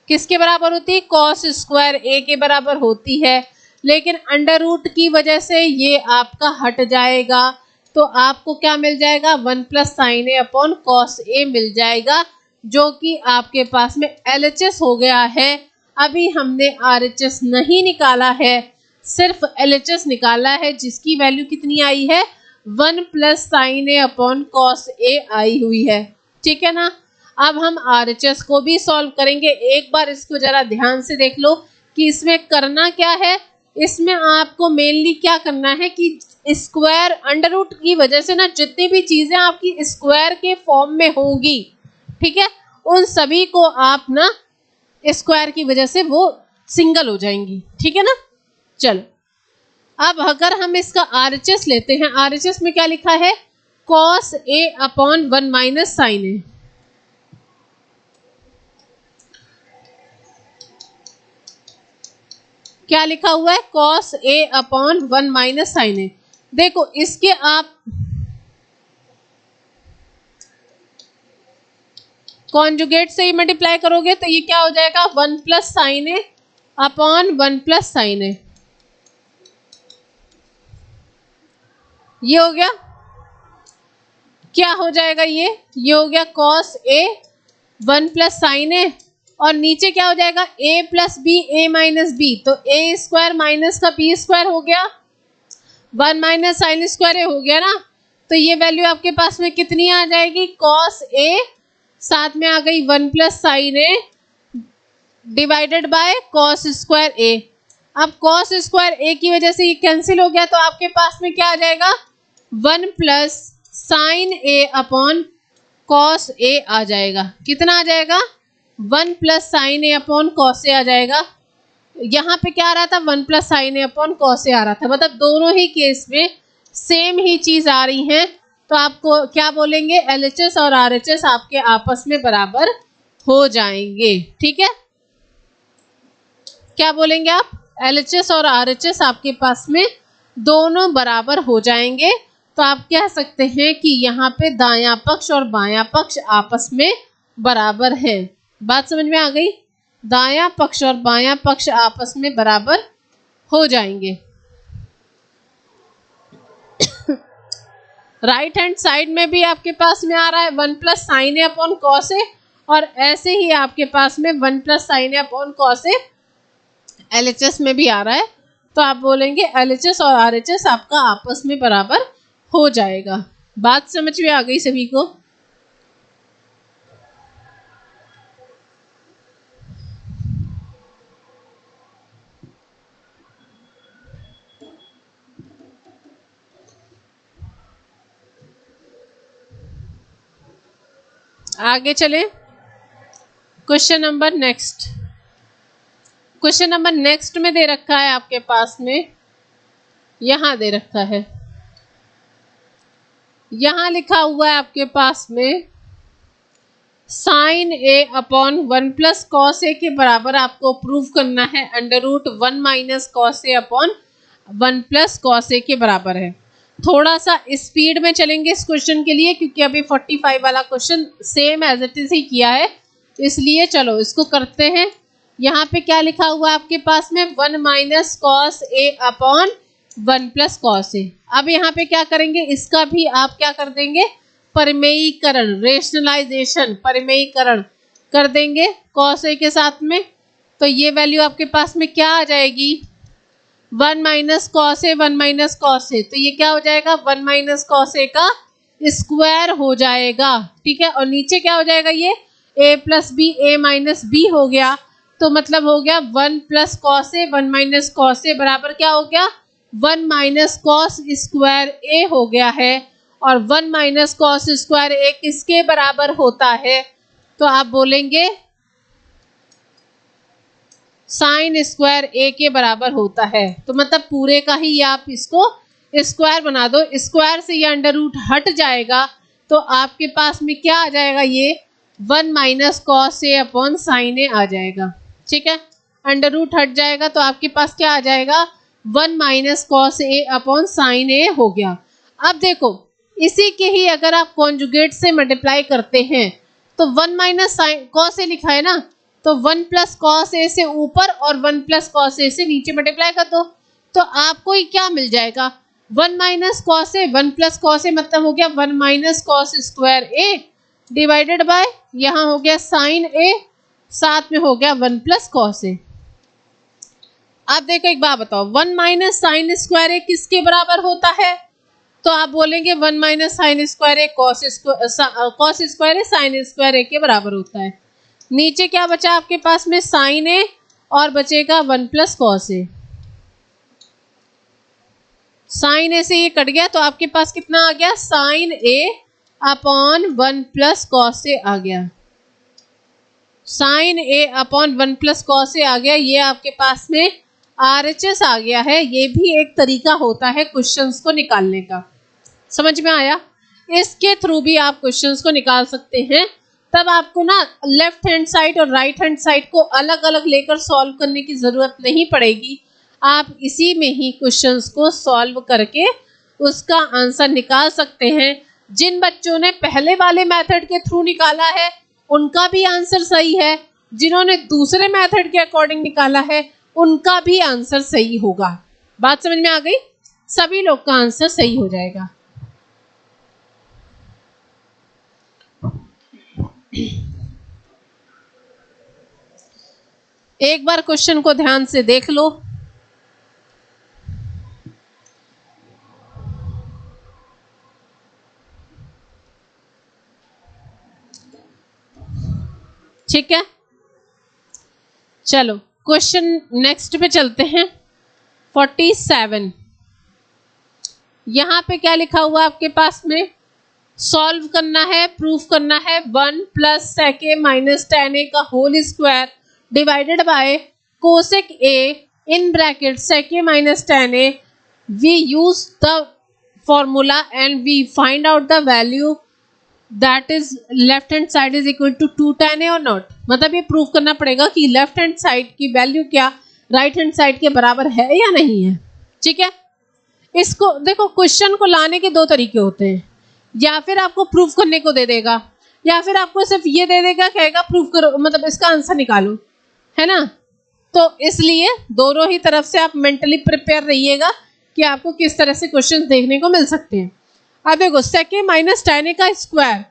किसके बराबर होती है, कॉस स्क्वायर ए के बराबर होती है, लेकिन अंडर रूट की वजह से ये आपका हट जाएगा, तो आपको क्या मिल जाएगा, 1 प्लस साइन ए अपॉन कॉस ए मिल जाएगा, जो कि आपके पास में LHS हो गया है। अभी हमने RHS नहीं निकाला है, सिर्फ LHS निकाला है, जिसकी वैल्यू कितनी आई है, 1 प्लस साइन ए अपॉन कॉस ए आई हुई है, ठीक है ना। अब हम RHS को भी सॉल्व करेंगे। एक बार इसको जरा ध्यान से देख लो कि इसमें करना क्या है। इसमें आपको मेनली क्या करना है कि स्क्वायर अंडर रूट की वजह से ना जितनी भी चीज़ें आपकी स्क्वायर के फॉर्म में होंगी, ठीक है, उन सभी को आप ना स्क्वायर की वजह से वो सिंगल हो जाएंगी, ठीक है ना। चलो अब अगर हम इसका RHS लेते हैं, RHS में क्या लिखा है, cos A upon 1 minus sine a, क्या लिखा हुआ है, cos A upon 1 minus sine ए। देखो इसके आप कॉन्जुगेट से ही मल्टीप्लाई करोगे तो ये क्या हो जाएगा, 1 plus sine A upon 1 plus sine A, ये हो गया। क्या हो जाएगा, ये हो गया कॉस ए 1 प्लस साइन ए, और नीचे क्या हो जाएगा, a plus B A minus B, तो a स्क्वायर माइनस का b स्क्वायर हो गया, 1 माइनस साइन स्क्वायर ए हो गया ना। तो ये वैल्यू आपके पास में कितनी आ जाएगी, कॉस ए, साथ में आ गई 1 plus sine A divided by cos square a. अब कॉस स्क्वायर ए की वजह से ये कैंसिल हो गया, तो आपके पास में क्या आ जाएगा, 1 प्लस साइन ए अपॉन कॉस ए आ जाएगा। कितना आ जाएगा, 1 प्लस साइन ए अपॉन कॉस ए आ जाएगा। यहाँ पे क्या आ रहा था, 1 प्लस साइन ए अपॉन कॉस ए आ रहा था, मतलब दोनों ही केस में सेम ही चीज आ रही हैं। तो आपको क्या बोलेंगे, LHS और RHS आपके आपस में बराबर हो जाएंगे, ठीक है। क्या बोलेंगे आप, LHS और RHS आपके पास में दोनों बराबर हो जाएंगे। तो आप कह सकते हैं कि यहाँ पे दायां पक्ष और बायां पक्ष आपस में बराबर है। बात समझ में आ गई, दायां पक्ष और बायां पक्ष आपस में बराबर हो जाएंगे। राइट हैंड साइड में भी आपके पास में आ रहा है 1 प्लस साइन ए अपॉन कॉस ए, और ऐसे ही आपके पास में 1 प्लस साइन ए अपॉन कॉस ए LHS में भी आ रहा है। तो आप बोलेंगे LHS और RHS आपका आपस में बराबर हो जाएगा। बात समझ में आ गई सभी को। आगे चले, question number next. Question number next में दे रखा है आपके पास में, यहां दे रखा है, यहां लिखा हुआ है आपके पास में साइन ए अपॉन 1 प्लस कॉस ए के बराबर आपको प्रूव करना है अंडर रूट 1 माइनस कॉस ए अपॉन 1 प्लस कॉस ए के बराबर है। थोड़ा सा स्पीड में चलेंगे इस क्वेश्चन के लिए, क्योंकि अभी 45 वाला question same as it is ही किया है, इसलिए चलो इसको करते हैं। यहाँ पे क्या लिखा हुआ है आपके पास में 1 माइनस कॉस ए अपॉन 1 प्लस कॉस ए। अब यहाँ पे क्या करेंगे, इसका भी आप क्या कर देंगे, परिमेयीकरण, रेशनलाइजेशन, परिमेयीकरण कर देंगे कॉस ए के साथ में। तो ये वैल्यू आपके पास में क्या आ जाएगी, 1 minus cos A, 1 minus cos a, तो ये क्या हो जाएगा 1 माइनस कॉस ए का स्क्वायर हो जाएगा। ठीक है, और नीचे क्या हो जाएगा, ये a plus B, A minus B हो गया। तो मतलब हो गया 1 plus cos A, 1 minus cos A बराबर क्या हो गया, 1 माइनस कॉस स्क्वायर ए हो गया है। और 1 माइनस कॉस स्क्वायर ए किसके बराबर होता है, तो आप बोलेंगे साइन स्क्वायर ए के बराबर होता है। तो मतलब पूरे का ही आप इसको स्क्वायर बना दो, स्क्वायर से ये अंडर रूट हट जाएगा, तो आपके पास में क्या आ जाएगा, ये 1 माइनस कॉस ए अपॉन साइन ए आ जाएगा। ठीक है, अंडर रूट हट जाएगा तो आपके पास क्या आ जाएगा, 1 minus cos A upon sine a हो गया। अब देखो इसी के ही अगर आप कॉन्जुगेट से मल्टीप्लाई करते हैं तो 1 माइनस साइन कॉस ए लिखा है ना, तो 1 प्लस कॉस ए से ऊपर और 1 प्लस कॉस ए से नीचे मल्टीप्लाई कर दो, तो आपको ये क्या मिल जाएगा, 1 minus cos A, 1 plus cos ए मतलब हो गया 1 माइनस कॉस स्क्वायर ए डिवाइडेड बाय यहाँ हो गया साइन ए, साथ में हो गया 1 प्लस कॉस ए। आप देखो एक बात बताओ, 1 माइनस साइन स्क्वायर ए किसके बराबर होता है, तो आप बोलेंगे 1 माइनस साइन स्क्वायर ए कॉस स्क्वायर ए साइन स्क्वायर ए के बराबर होता है। नीचे क्या बचा आपके पास में, साइन ए और बचेगा 1 प्लस कॉस ए। साइन ए से ये कट गया तो आपके पास कितना आ गया, साइन ए अपॉन 1 प्लस कॉस ए आ गया। साइन ए अपॉन 1 प्लस कॉस ए आ गया, ये आपके पास में RHS आ गया है। ये भी एक तरीका होता है क्वेश्चंस को निकालने का, समझ में आया। इसके थ्रू भी आप क्वेश्चंस को निकाल सकते हैं। तब आपको ना लेफ्ट हैंड साइड और राइट हैंड साइड को अलग अलग लेकर सॉल्व करने की ज़रूरत नहीं पड़ेगी, आप इसी में ही क्वेश्चंस को सॉल्व करके उसका आंसर निकाल सकते हैं। जिन बच्चों ने पहले वाले मेथड के थ्रू निकाला है उनका भी आंसर सही है, जिन्होंने दूसरे मेथड के अकॉर्डिंग निकाला है उनका भी आंसर सही होगा। बात समझ में आ गई, सभी लोग का आंसर सही हो जाएगा। एक बार क्वेश्चन को ध्यान से देख लो। ठीक है, चलो क्वेश्चन नेक्स्ट पे चलते हैं। 47 यहाँ पे क्या लिखा हुआ आपके पास में, सॉल्व करना है, प्रूफ करना है 1 plus sec a minus tan a का whole square divided by cosec a in bracket sec a minus tan a. We use the formula and we find out the value that is left hand side is equal to 2 tan a और not. मतलब ये proof करना पड़ेगा कि left hand side की value क्या right hand side के बराबर है या नहीं है। ठीक है, इसको देखो क्वेश्चन को लाने के दो तरीके होते हैं, या फिर आपको प्रूफ करने को दे देगा या फिर आपको सिर्फ ये दे देगा, कहेगा प्रूफ करो, मतलब इसका आंसर निकालो, है ना। तो इसलिए दोनों ही तरफ से आप मेंटली प्रिपेयर रहिएगा कि आपको किस तरह से क्वेश्चन देखने को मिल सकते हैं। अब देखो सेक ए माइनस tan ए का स्क्वायर,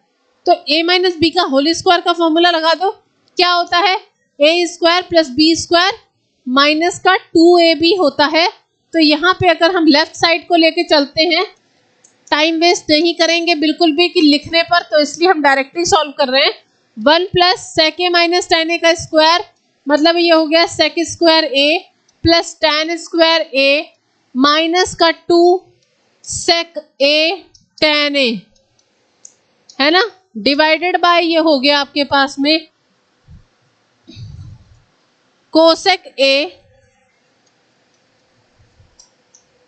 तो a माइनस बी का होल स्क्वायर का फॉर्मूला लगा दो, क्या होता है a square plus B square minus का 2ab होता है। तो यहाँ पे अगर हम लेफ्ट साइड को लेके चलते हैं, टाइम वेस्ट नहीं करेंगे बिल्कुल भी कि लिखने पर, तो इसलिए हम डायरेक्टली सॉल्व कर रहे हैं। 1 plus sec a minus tan a का स्क्वायर, मतलब ये हो गया सेक स्क्वायर ए प्लस tan स्क्वायर ए माइनस का 2 सेक ए tan ए, है ना, डिवाइडेड बाय ये हो गया आपके पास में कोसेक ए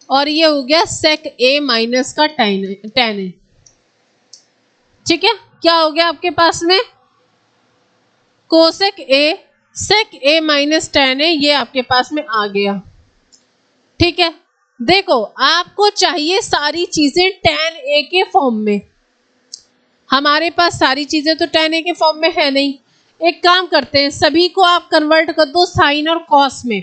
और ये हो गया सेक ए माइनस का tan ए। ठीक है, क्या हो गया आपके पास में cosec a sec a minus tan a, ये आपके पास में आ गया। ठीक है, देखो आपको चाहिए सारी चीजें tan ए के फॉर्म में, हमारे पास सारी चीजें तो tan ए के फॉर्म में है नहीं, एक काम करते हैं, सभी को आप कन्वर्ट कर दो साइन और कॉस में।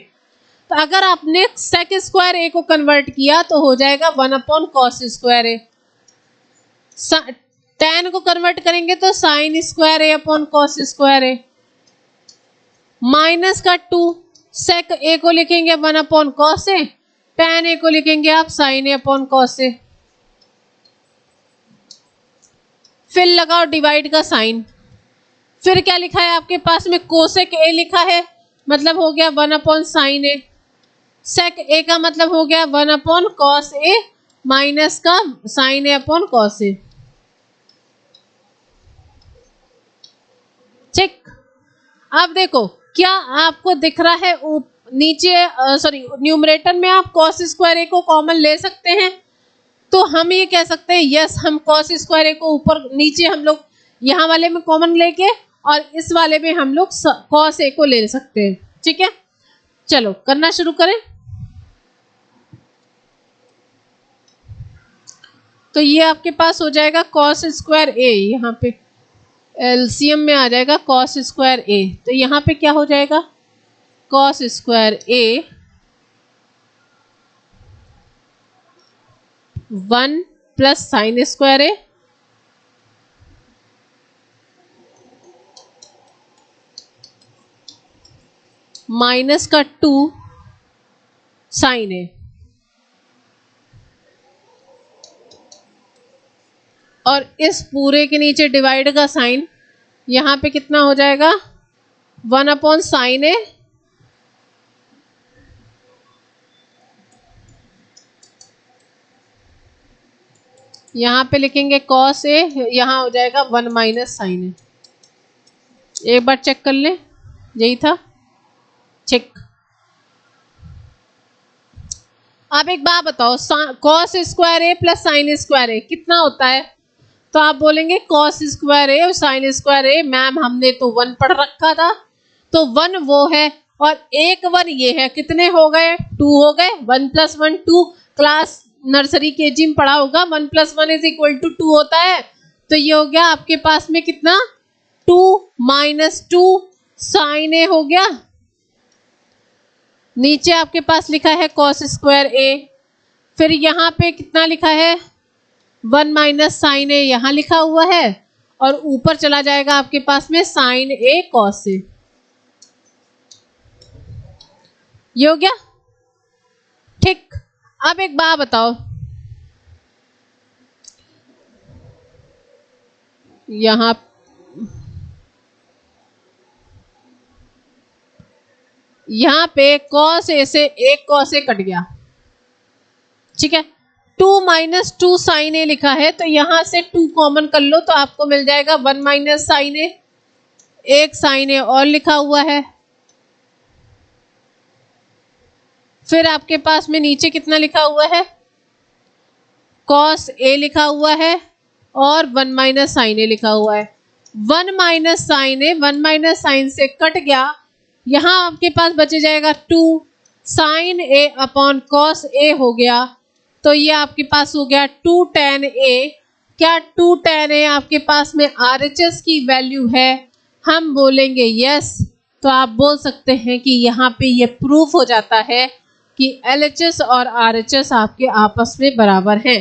तो अगर आपने सेक स्क्वायर ए को कन्वर्ट किया तो हो जाएगा 1/cos स्क्वायर ए। tan को कन्वर्ट करेंगे तो sign square a upon cos square A. Minus का 2 सेक ए को लिखेंगे 1/cos ए, tan ए को लिखेंगे आप साइन ए अपॉन कॉस ए। फिर लगाओ डिवाइड का साइन। फिर क्या लिखा है आपके पास में, कोसेक ए लिखा है, मतलब हो गया 1/sin ए। सेक ए का मतलब हो गया 1/cos ए माइनस का sine A upon cos A. ठीक, अब देखो क्या आपको दिख रहा है नीचे, सॉरी न्यूमरेटर में आप cos स्क्वायर ए को कॉमन ले सकते हैं। तो हम ये कह सकते हैं यस, हम cos स्क्वायर ए को ऊपर नीचे हम लोग यहाँ वाले में कॉमन लेके और इस वाले में हम लोग cos ए को ले सकते हैं। ठीक है, चलो करना शुरू करें। तो ये आपके पास हो जाएगा cos स्क्वायर ए, यहाँ पे एलसीएम में आ जाएगा cos स्क्वायर ए। तो यहाँ पे क्या हो जाएगा, cos square a 1 plus sine square A minus का 2 साइन ए। और इस पूरे के नीचे डिवाइड का साइन, यहाँ पे कितना हो जाएगा 1/sin ए यहाँ पे लिखेंगे cos ए, यहाँ हो जाएगा 1 माइनस साइन ए। एक बार चेक कर लें, यही था। चेक। आप एक बात बताओ, cos स्क्वायर ए प्लस साइन स्क्वायर ए कितना होता है? तो आप बोलेंगे cos स्क्वायर ए और साइन स्क्वायर ए, मैम हमने तो 1 पढ़ रखा था। तो 1 वो है और एक 1 ये है, कितने हो गए 2 हो गए। 1 + 1 2, क्लास नर्सरी केजी में पढ़ा होगा 1 + 1 = 2 होता है। तो ये हो गया आपके पास में कितना 2 - 2 साइन ए हो गया। नीचे आपके पास लिखा है cos स्क्वायर ए, फिर यहाँ पे कितना लिखा है 1 माइनस साइन ए यहाँ लिखा हुआ है और ऊपर चला जाएगा आपके पास में साइन ए कॉस ए। ये हो गया। ठीक, अब एक बात बताओ, यहाँ पे cos ए से एक cos ए कट गया। ठीक है, 2 - 2 साइन ए लिखा है, तो यहां से 2 कॉमन कर लो तो आपको मिल जाएगा 1 माइनस साइन ए। एक साइन ए और लिखा हुआ है। फिर आपके पास में नीचे कितना लिखा हुआ है cos ए लिखा हुआ है और 1 माइनस साइन ए लिखा हुआ है। 1 माइनस साइन ए 1 माइनस साइन से कट गया, यहाँ आपके पास बचे जाएगा 2 साइन ए अपॉन कॉस ए हो गया। तो ये आपके पास हो गया 2 tan ए। क्या 2 tan ए आपके पास में RHS की वैल्यू है? हम बोलेंगे यस। तो आप बोल सकते हैं कि यहाँ पे ये प्रूफ हो जाता है कि LHS और RHS आपके आपस में बराबर हैं।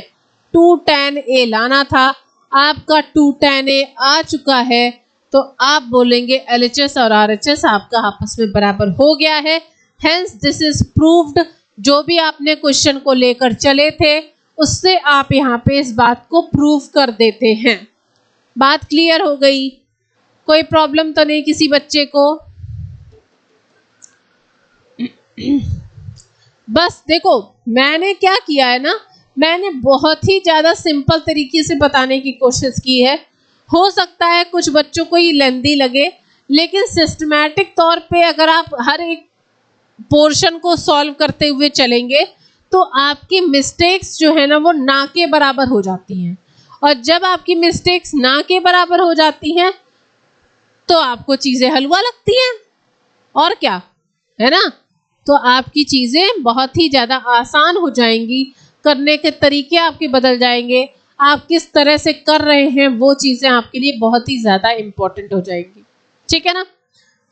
2 tan ए लाना था, आपका 2 tan ए आ चुका है, तो आप बोलेंगे LHS और RHS आपका आपस में बराबर हो गया है। Hence this is proved. जो भी आपने क्वेश्चन को लेकर चले थे उससे आप यहाँ पे इस बात को प्रूव कर देते हैं। बात क्लियर हो गई? कोई प्रॉब्लम तो नहीं किसी बच्चे को? बस देखो मैंने क्या किया है ना, मैंने बहुत ही ज़्यादा सिंपल तरीके से बताने की कोशिश की है। हो सकता है कुछ बच्चों को ये लेंदी लगे, लेकिन सिस्टमैटिक तौर पे अगर आप हर एक पोर्शन को सॉल्व करते हुए चलेंगे तो आपकी मिस्टेक्स जो है ना वो ना के बराबर हो जाती हैं। और जब आपकी मिस्टेक्स ना के बराबर हो जाती हैं तो आपको चीज़ें हलवा लगती हैं, और क्या है ना। तो आपकी चीज़ें बहुत ही ज़्यादा आसान हो जाएंगी, करने के तरीके आपके बदल जाएंगे, आप किस तरह से कर रहे हैं वो चीज़ें आपके लिए बहुत ही ज़्यादा इम्पोर्टेंट हो जाएंगी। ठीक है ना।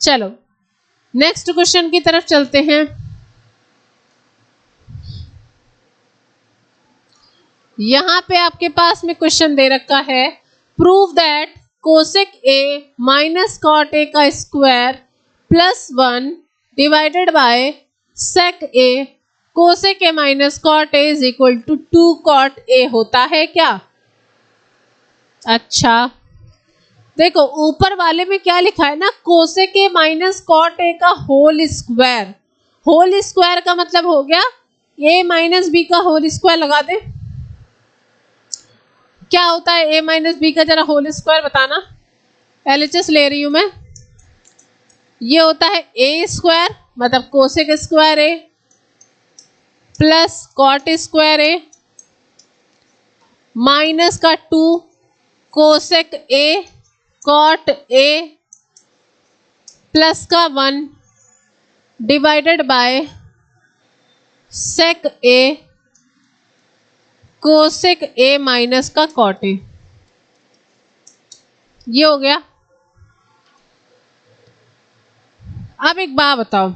चलो नेक्स्ट क्वेश्चन की तरफ चलते हैं। यहां पे आपके पास में क्वेश्चन दे रखा है, prove that cosec a minus cot a का square plus 1 divided by sec a cosec a minus cot A is equal to 2 cot a होता है क्या। अच्छा देखो ऊपर वाले में क्या लिखा है ना, cosec a minus cot a का होल स्क्वायर। होल स्क्वायर का मतलब हो गया ए माइनस बी का होल स्क्वायर लगा दे। क्या होता है ए माइनस बी का, जरा होल स्क्वायर बताना। एलएचएस ले रही हूं मैं। ये होता है ए स्क्वायर मतलब कोसेक स्क्वायर ए प्लस कॉट स्क्वायर ए माइनस का 2 cosec a cot a plus का 1 divided by sec a cosec a minus का कॉट ए। ये हो गया। अब एक बात बताओ,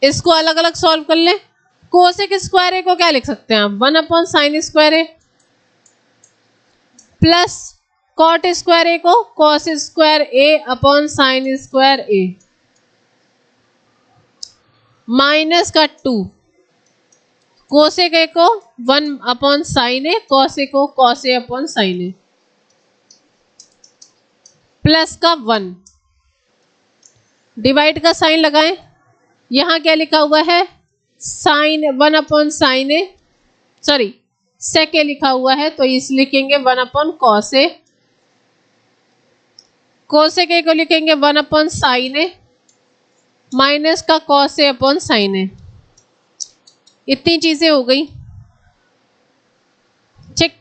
इसको अलग अलग सॉल्व कर ले। कोसेक स्क्वायर ए को क्या लिख सकते हैं आप, 1 अपॉन साइन स्क्वायर ए प्लस कॉट स्क्वायर ए को cos square a upon sign square A minus का 2 कोसेक ए को 1 अपॉन साइन ए कॉस ए को cos A upon sine A plus का 1 डिवाइड का साइन लगाएं। यहां क्या लिखा हुआ है, साइन 1 अपॉन साइन ए, सॉरी सेक ए लिखा हुआ है तो इस लिखेंगे 1 अपॉन कॉस ए, कोसेक ए को लिखेंगे 1 अपॉन साइन ए माइनस का कॉस ए अपॉन साइन ए। इतनी चीजें हो गई। ठीक,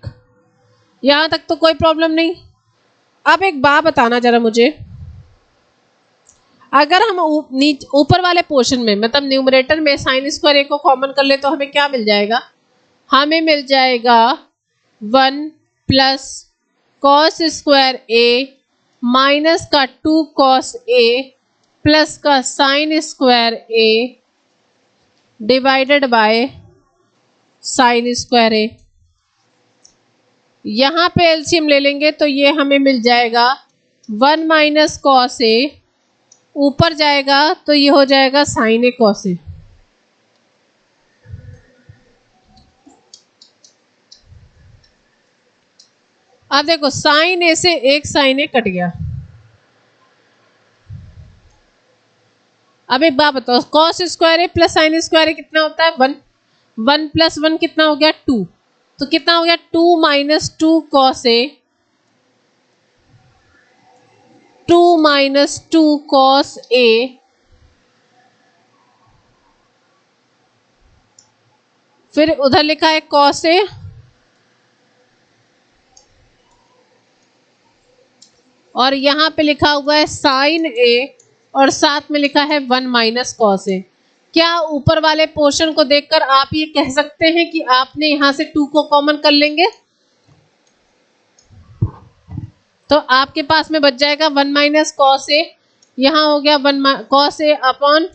यहां तक तो कोई प्रॉब्लम नहीं। अब एक बात बताना जरा मुझे, अगर हम ऊपर वाले पोर्शन में मतलब न्यूमरेटर में साइन स्क्वायर ए को कॉमन कर ले तो हमें क्या मिल जाएगा, हमें मिल जाएगा 1 प्लस कॉस स्क्वायर ए माइनस का 2 कॉस ए प्लस का sine square A divided by sine square a. यहां पे एलसीएम ले लेंगे तो ये हमें मिल जाएगा 1 माइनस कॉस ए, ऊपर जाएगा तो ये हो जाएगा साइन ए कॉस ए। अब देखो साइन ए से एक साइन ए कट गया। अब एक बात बताओ, कॉस स्क्वायर ए प्लस साइन स्क्वायर ए कितना होता है 1, 1 प्लस 1 कितना हो गया 2, तो कितना हो गया 2 माइनस 2 कॉस ए, 2 माइनस 2 कॉस ए फिर उधर लिखा है कॉस ए और यहां पे लिखा हुआ है साइन ए और साथ में लिखा है 1 माइनस कॉस ए। क्या ऊपर वाले पोर्शन को देखकर आप ये कह सकते हैं कि आपने यहां से 2 को कॉमन कर लेंगे तो आपके पास में बच जाएगा 1 माइनस कॉस ए, यहां हो गया 1 कॉस ए अपॉन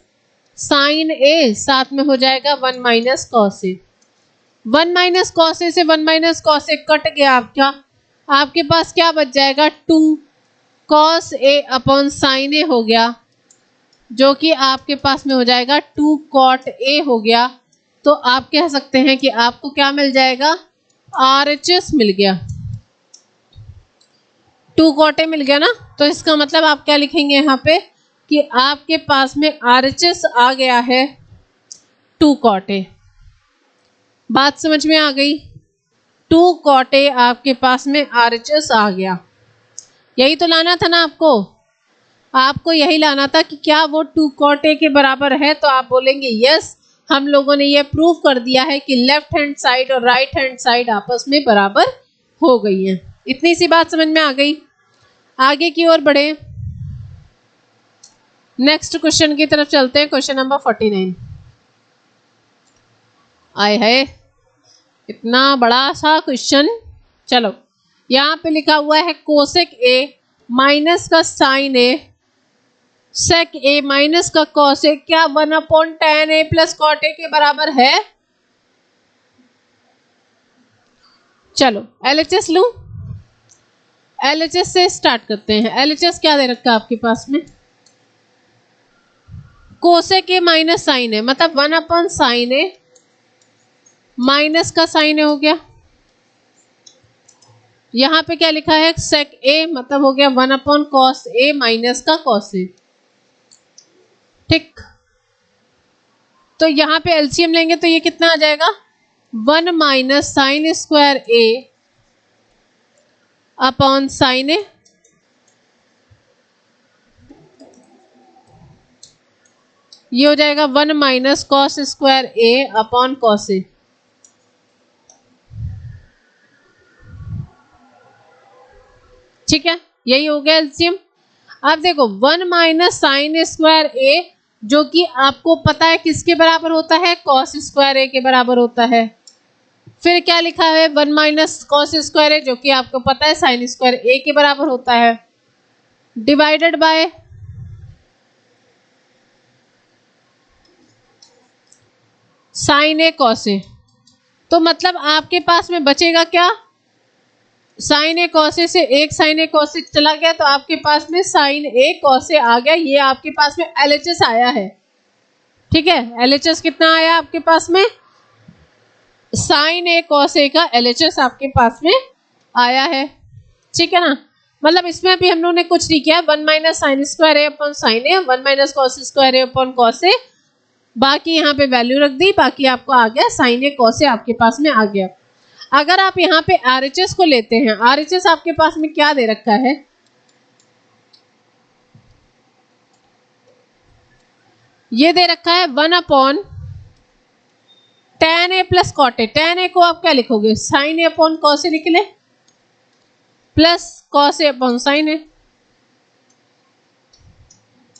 साइन ए, साथ में हो जाएगा 1 minus cos A. 1 minus cos ए से 1 माइनस कॉस ए कट गया आपका, आपके पास क्या बच जाएगा 2 cos A upon sine a हो गया, जो कि आपके पास में हो जाएगा 2 कॉट ए हो गया। तो आप कह सकते हैं कि आपको क्या मिल जाएगा, आरएचएस मिल गया, 2 कॉट ए मिल गया ना। तो इसका मतलब आप क्या लिखेंगे यहाँ पे कि आपके पास में आरएचएस आ गया है 2 कॉट ए। बात समझ में आ गई, 2 कॉट ए आपके पास में आरएचएस आ गया। यही तो लाना था ना आपको, आपको यही लाना था कि क्या वो 2 कॉट ए के बराबर है। तो आप बोलेंगे यस, हम लोगों ने ये प्रूव कर दिया है कि लेफ्ट हैंड साइड और राइट हैंड साइड आपस में बराबर हो गई हैं। इतनी सी बात समझ में आ गई। आगे की ओर बढ़े, नेक्स्ट क्वेश्चन की तरफ चलते हैं। Question number 49। आए है इतना बड़ा सा क्वेश्चन। चलो यहाँ पे लिखा हुआ है कोसेक ए माइनस का sine a sec a minus का कॉस ए क्या 1/tan a प्लस कॉट ए के बराबर है? चलो LHS लूं, LHS से स्टार्ट करते हैं। LHS क्या दे रखा है आपके पास में? कोसेक ए माइनस साइन ए, मतलब 1/sin ए माइनस का साइन ए हो गया। यहां पे क्या लिखा है? सेक ए, मतलब हो गया 1/cos ए माइनस का cos ए। ठीक, तो यहां पे एलसीएम लेंगे तो ये कितना आ जाएगा? 1 minus sign square a upon sine A, ये हो जाएगा 1 minus cos square a upon cos A. ठीक है, यही हो गया एलसीएम। अब देखो 1 माइनस साइन स्क्वायर ए जो कि आपको पता है किसके बराबर होता है? कॉस स्क्वायर ए के बराबर होता है। फिर क्या लिखा है? 1 माइनस कॉस स्क्वायर ए जो कि आपको पता है साइन स्क्वायर ए के बराबर होता है, divided by sine A cos a. तो मतलब आपके पास में बचेगा क्या? साइन ए कॉस ए से एक साइन ए कॉस ए चला गया तो आपके पास में साइन ए कॉस ए आ गया। ये आपके पास में LHS आया है। ठीक है, LHS कितना आया आपके पास में? साइन ए कॉस ए का LHS आपके पास में आया है। ठीक है ना, मतलब इसमें भी हम लोगों ने कुछ नहीं किया। 1 minus sign square a upon sine A, 1 minus cos square a upon cos ए, बाकी यहाँ पे वैल्यू रख दी, बाकी आपको आ गया साइन ए कॉस ए आपके पास में आ गया। अगर आप यहाँ पे RHS को लेते हैं, RHS आपके पास में क्या दे रखा है? ये दे रखा है 1/tan a plus cot a. tan a को आप क्या लिखोगे? Sine A upon cos a लिख ले, plus cos A upon sine a.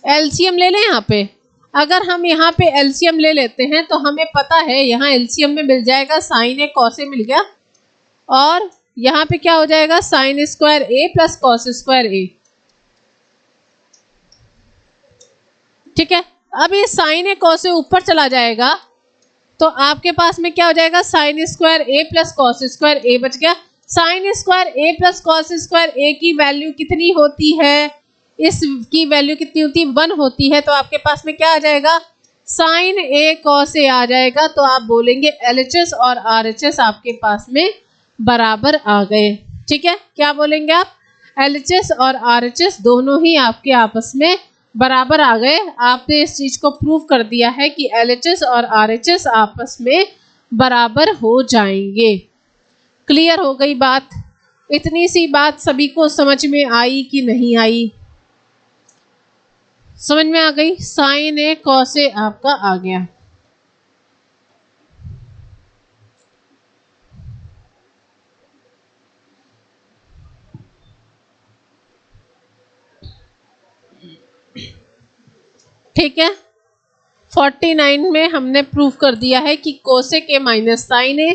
LCM ले लें यहाँ पे। अगर हम यहाँ पे एलसीएम ले लेते हैं तो हमें पता है यहाँ एलसीएम में मिल जाएगा साइन ए कॉस ए मिल गया, और यहाँ पे क्या हो जाएगा? साइन स्क्वायर ए प्लस कॉस स्क्वायर ए। ठीक है, अब ये साइन ए कॉस ए ऊपर चला जाएगा तो आपके पास में क्या हो जाएगा? साइन स्क्वायर ए प्लस कॉस स्क्वायर ए बच गया। साइन स्क्वायर ए प्लस कॉस स्क्वायर ए की वैल्यू कितनी होती है? इसकी वैल्यू कितनी होती है? 1 होती है। तो आपके पास में क्या आ जाएगा? साइन ए कॉस ए आ जाएगा। तो आप बोलेंगे LHS और RHS आपके पास में बराबर आ गए। ठीक है, क्या बोलेंगे आप? LHS और RHS दोनों ही आपके आपस में बराबर आ गए। आपने इस चीज को प्रूव कर दिया है कि LHS और RHS आपस में बराबर हो जाएंगे। क्लियर हो गई बात? इतनी सी बात सभी को समझ में आई कि नहीं आई? समझ में आ गई? साइन ए कॉस ए आपका आ गया। ठीक है, 49 में हमने प्रूफ कर दिया है कि cosec a minus sine a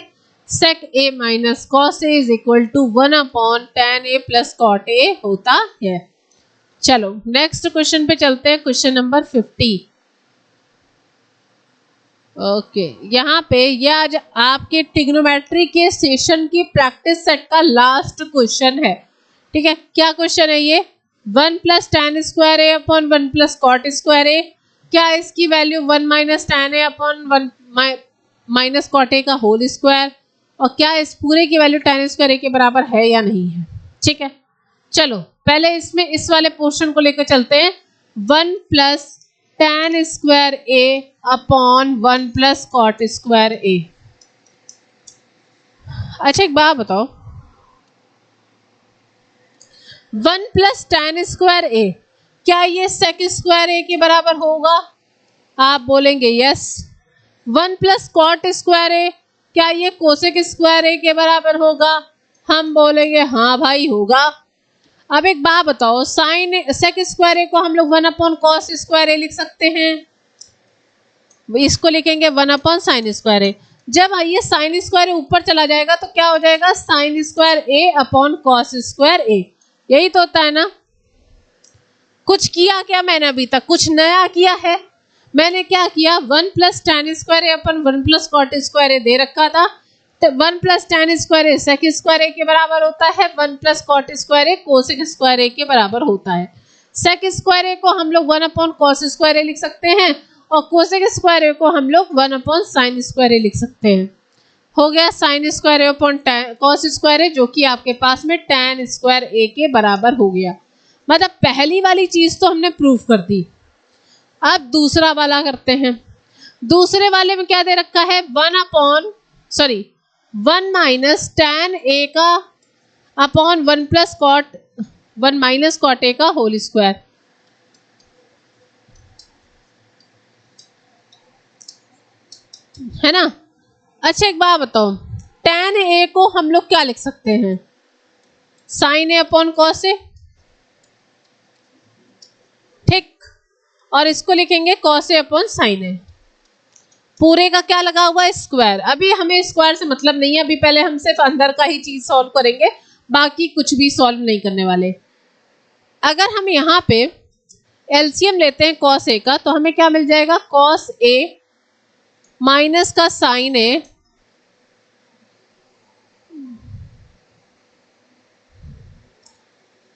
sec a minus cos a is equal to 1/tan a plus cot a होता है। चलो नेक्स्ट क्वेश्चन पे चलते हैं, क्वेश्चन नंबर 50। ओके, यहाँ पे ये आज आपके ट्रिग्नोमेट्री के सेशन की प्रैक्टिस सेट का लास्ट क्वेश्चन है। ठीक है, क्या क्वेश्चन है ये? 1 plus tan square a upon 1 plus cot square a, क्या इसकी वैल्यू 1 minus tan a upon 1 minus cot a का होल स्क्वायर, और क्या इस पूरे की वैल्यू tan स्क्वायर ए के बराबर है या नहीं है? ठीक है, चलो पहले इसमें इस वाले पोर्शन को लेकर चलते हैं। 1 plus tan square a upon 1 plus cot square ए। अच्छा एक बात बताओ, 1 प्लस tan स्क्वायर ए क्या ये सेक स्क्वायर ए के बराबर होगा? आप बोलेंगे yes. 1 plus cot square a क्या ये कोसेक स्क्वायर ए के बराबर होगा? हम बोलेंगे हाँ भाई होगा। अब एक बात बताओ, साइन सेक स्क्वायर ए को हम लोग 1/cos स्क्वायर ए लिख सकते हैं, इसको लिखेंगे 1/sin स्क्वायर ए। जब ये साइन स्क्वायर ए ऊपर चला जाएगा तो क्या हो जाएगा? Sign square a upon cos square ए। यही तो होता है ना। कुछ किया क्या मैंने अभी तक? कुछ नया किया है? मैंने क्या किया, 1 प्लस tan स्क्वायर ए अपन 1 प्लस कॉट स्क्वायर ए दे रखा था, तो 1 प्लस tan स्क्वायर ए सेक स्क्वायर ए के बराबर होता है, 1 प्लस कॉट स्क्वायर ए कोसेक स्क्वायर ए के बराबर होता है। सेक स्क्वायर ए को हम लोग 1 अपॉन कॉस स्क्वायर ए लिख सकते हैं और कोसेक स्क्वायर ए को हम लोग 1 अपॉन साइन स्क्वायर ए लिख सकते हैं। हो गया sign square a upon cos square ए, जो कि आपके पास में tan स्क्वायर ए के बराबर हो गया। मतलब पहली वाली चीज तो हमने प्रूव कर दी। अब दूसरा वाला करते हैं। दूसरे वाले में क्या दे रखा है, 1 माइनस tan ए का अपॉन 1 माइनस कॉट ए का होल स्क्वायर। है ना? अच्छा एक बात बताओ, tan ए को हम लोग क्या लिख सकते हैं, sign A upon cos A, ठीक, और इसको लिखेंगे कॉस ए अपॉन साइन ए। पूरे का क्या लगा हुआ है, स्क्वायर। अभी हमें स्क्वायर से मतलब नहीं है, अभी पहले हम सिर्फ अंदर का ही चीज सॉल्व करेंगे, बाकी कुछ भी सॉल्व नहीं करने वाले। अगर हम यहाँ पे एलसीएम लेते हैं कॉस ए का, तो हमें क्या मिल जाएगा, कॉस ए माइनस का sine A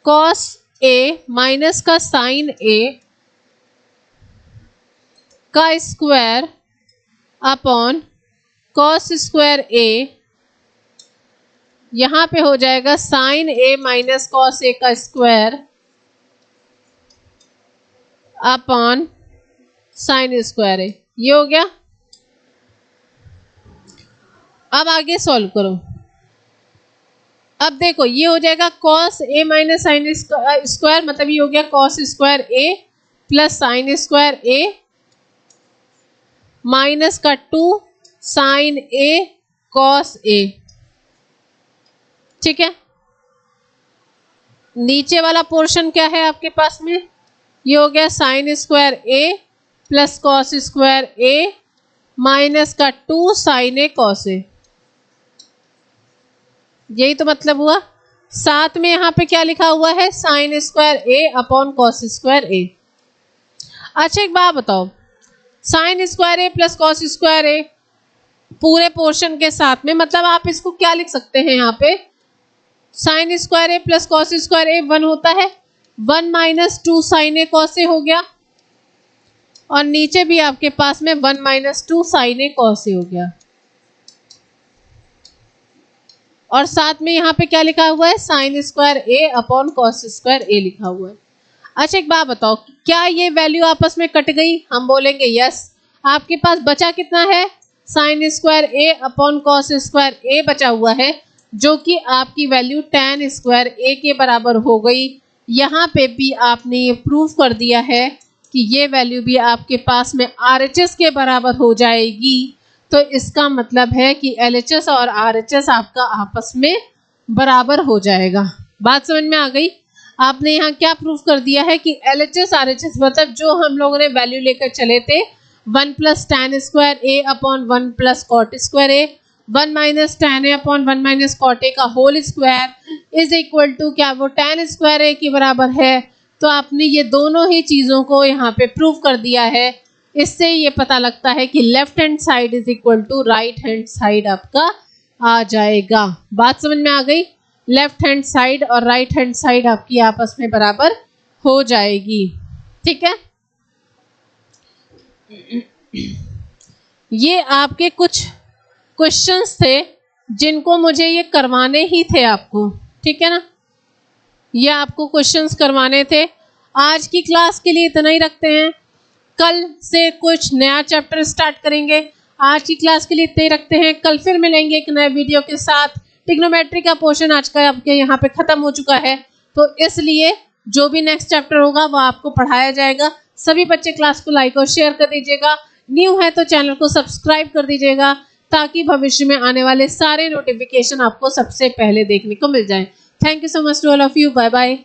cos A minus का साइन ए का square upon cos square a, यहां पे हो जाएगा साइन ए माइनस कॉस ए का स्क्वायर अपॉन साइन स्क्वायर ए। ये हो गया। अब आगे सॉल्व करो। अब देखो ये हो जाएगा cos A minus sine square, मतलब ये हो गया कॉस स्क्वायर ए प्लस साइन स्क्वायर ए माइनस का 2 साइन ए कॉस ए। ठीक है, नीचे वाला पोर्शन क्या है आपके पास में, ये हो गया साइन स्क्वायर ए प्लस कॉस स्क्वायर ए माइनस का 2 साइन ए कॉस ए। यही तो मतलब हुआ। साथ में यहाँ पे क्या लिखा हुआ है, sign square a upon cos square ए। अच्छा एक बात बताओ, साइन स्क्वायर ए प्लस कॉस स्क्वायर ए पूरे पोर्शन के साथ में, मतलब आप इसको क्या लिख सकते हैं, यहाँ पे sign square A plus cos square a 1 होता है, 1 माइनस 2 साइन ए कॉस ए हो गया, और नीचे भी आपके पास में 1 माइनस 2 साइन ए कॉस ए हो गया, और साथ में यहाँ पे क्या लिखा हुआ है, sign square a upon cos square ए लिखा हुआ है। अच्छा एक बात बताओ, क्या ये वैल्यू आपस में कट गई? हम बोलेंगे यस। आपके पास बचा कितना है, sign square a upon cos square ए बचा हुआ है, जो कि आपकी वैल्यू tan स्क्वायर ए के बराबर हो गई। यहाँ पे भी आपने ये प्रूव कर दिया है कि ये वैल्यू भी आपके पास में RHS के बराबर हो जाएगी। तो इसका मतलब है कि LHS और RHS आपका आपस में बराबर हो जाएगा। बात समझ में आ गई? आपने यहाँ क्या प्रूफ कर दिया है कि LHS RHS मतलब जो हम लोगों ने वैल्यू लेकर चले थे 1 plus tan square a upon 1 plus cot square a, 1 minus tan a upon 1 minus cot a का whole square is equal to क्या, वो tan स्क्वायर ए के बराबर है। तो आपने ये दोनों ही चीज़ों को यहाँ पे प्रूव कर दिया है। इससे ये पता लगता है कि left hand side is equal to right hand side आपका आ जाएगा। बात समझ में आ गई? लेफ्ट हैंड साइड और राइट हैंड साइड आपकी आपस में बराबर हो जाएगी। ठीक है, ये आपके कुछ क्वेश्चंस थे जिनको मुझे ये करवाने ही थे आपको। ठीक है ना, ये आपको क्वेश्चंस करवाने थे। आज की क्लास के लिए इतना ही रखते हैं, कल से कुछ नया चैप्टर स्टार्ट करेंगे। आज की क्लास के लिए इतना ही रखते हैं, कल फिर मिलेंगे एक नए वीडियो के साथ। ट्रिग्नोमेट्री का पोर्शन आज का आपके यहाँ पे खत्म हो चुका है, तो इसलिए जो भी नेक्स्ट चैप्टर होगा वो आपको पढ़ाया जाएगा। सभी बच्चे क्लास को लाइक और शेयर कर दीजिएगा। न्यू है तो चैनल को सब्सक्राइब कर दीजिएगा, ताकि भविष्य में आने वाले सारे नोटिफिकेशन आपको सबसे पहले देखने को मिल जाए। Thank you so much to all of you. Bye bye.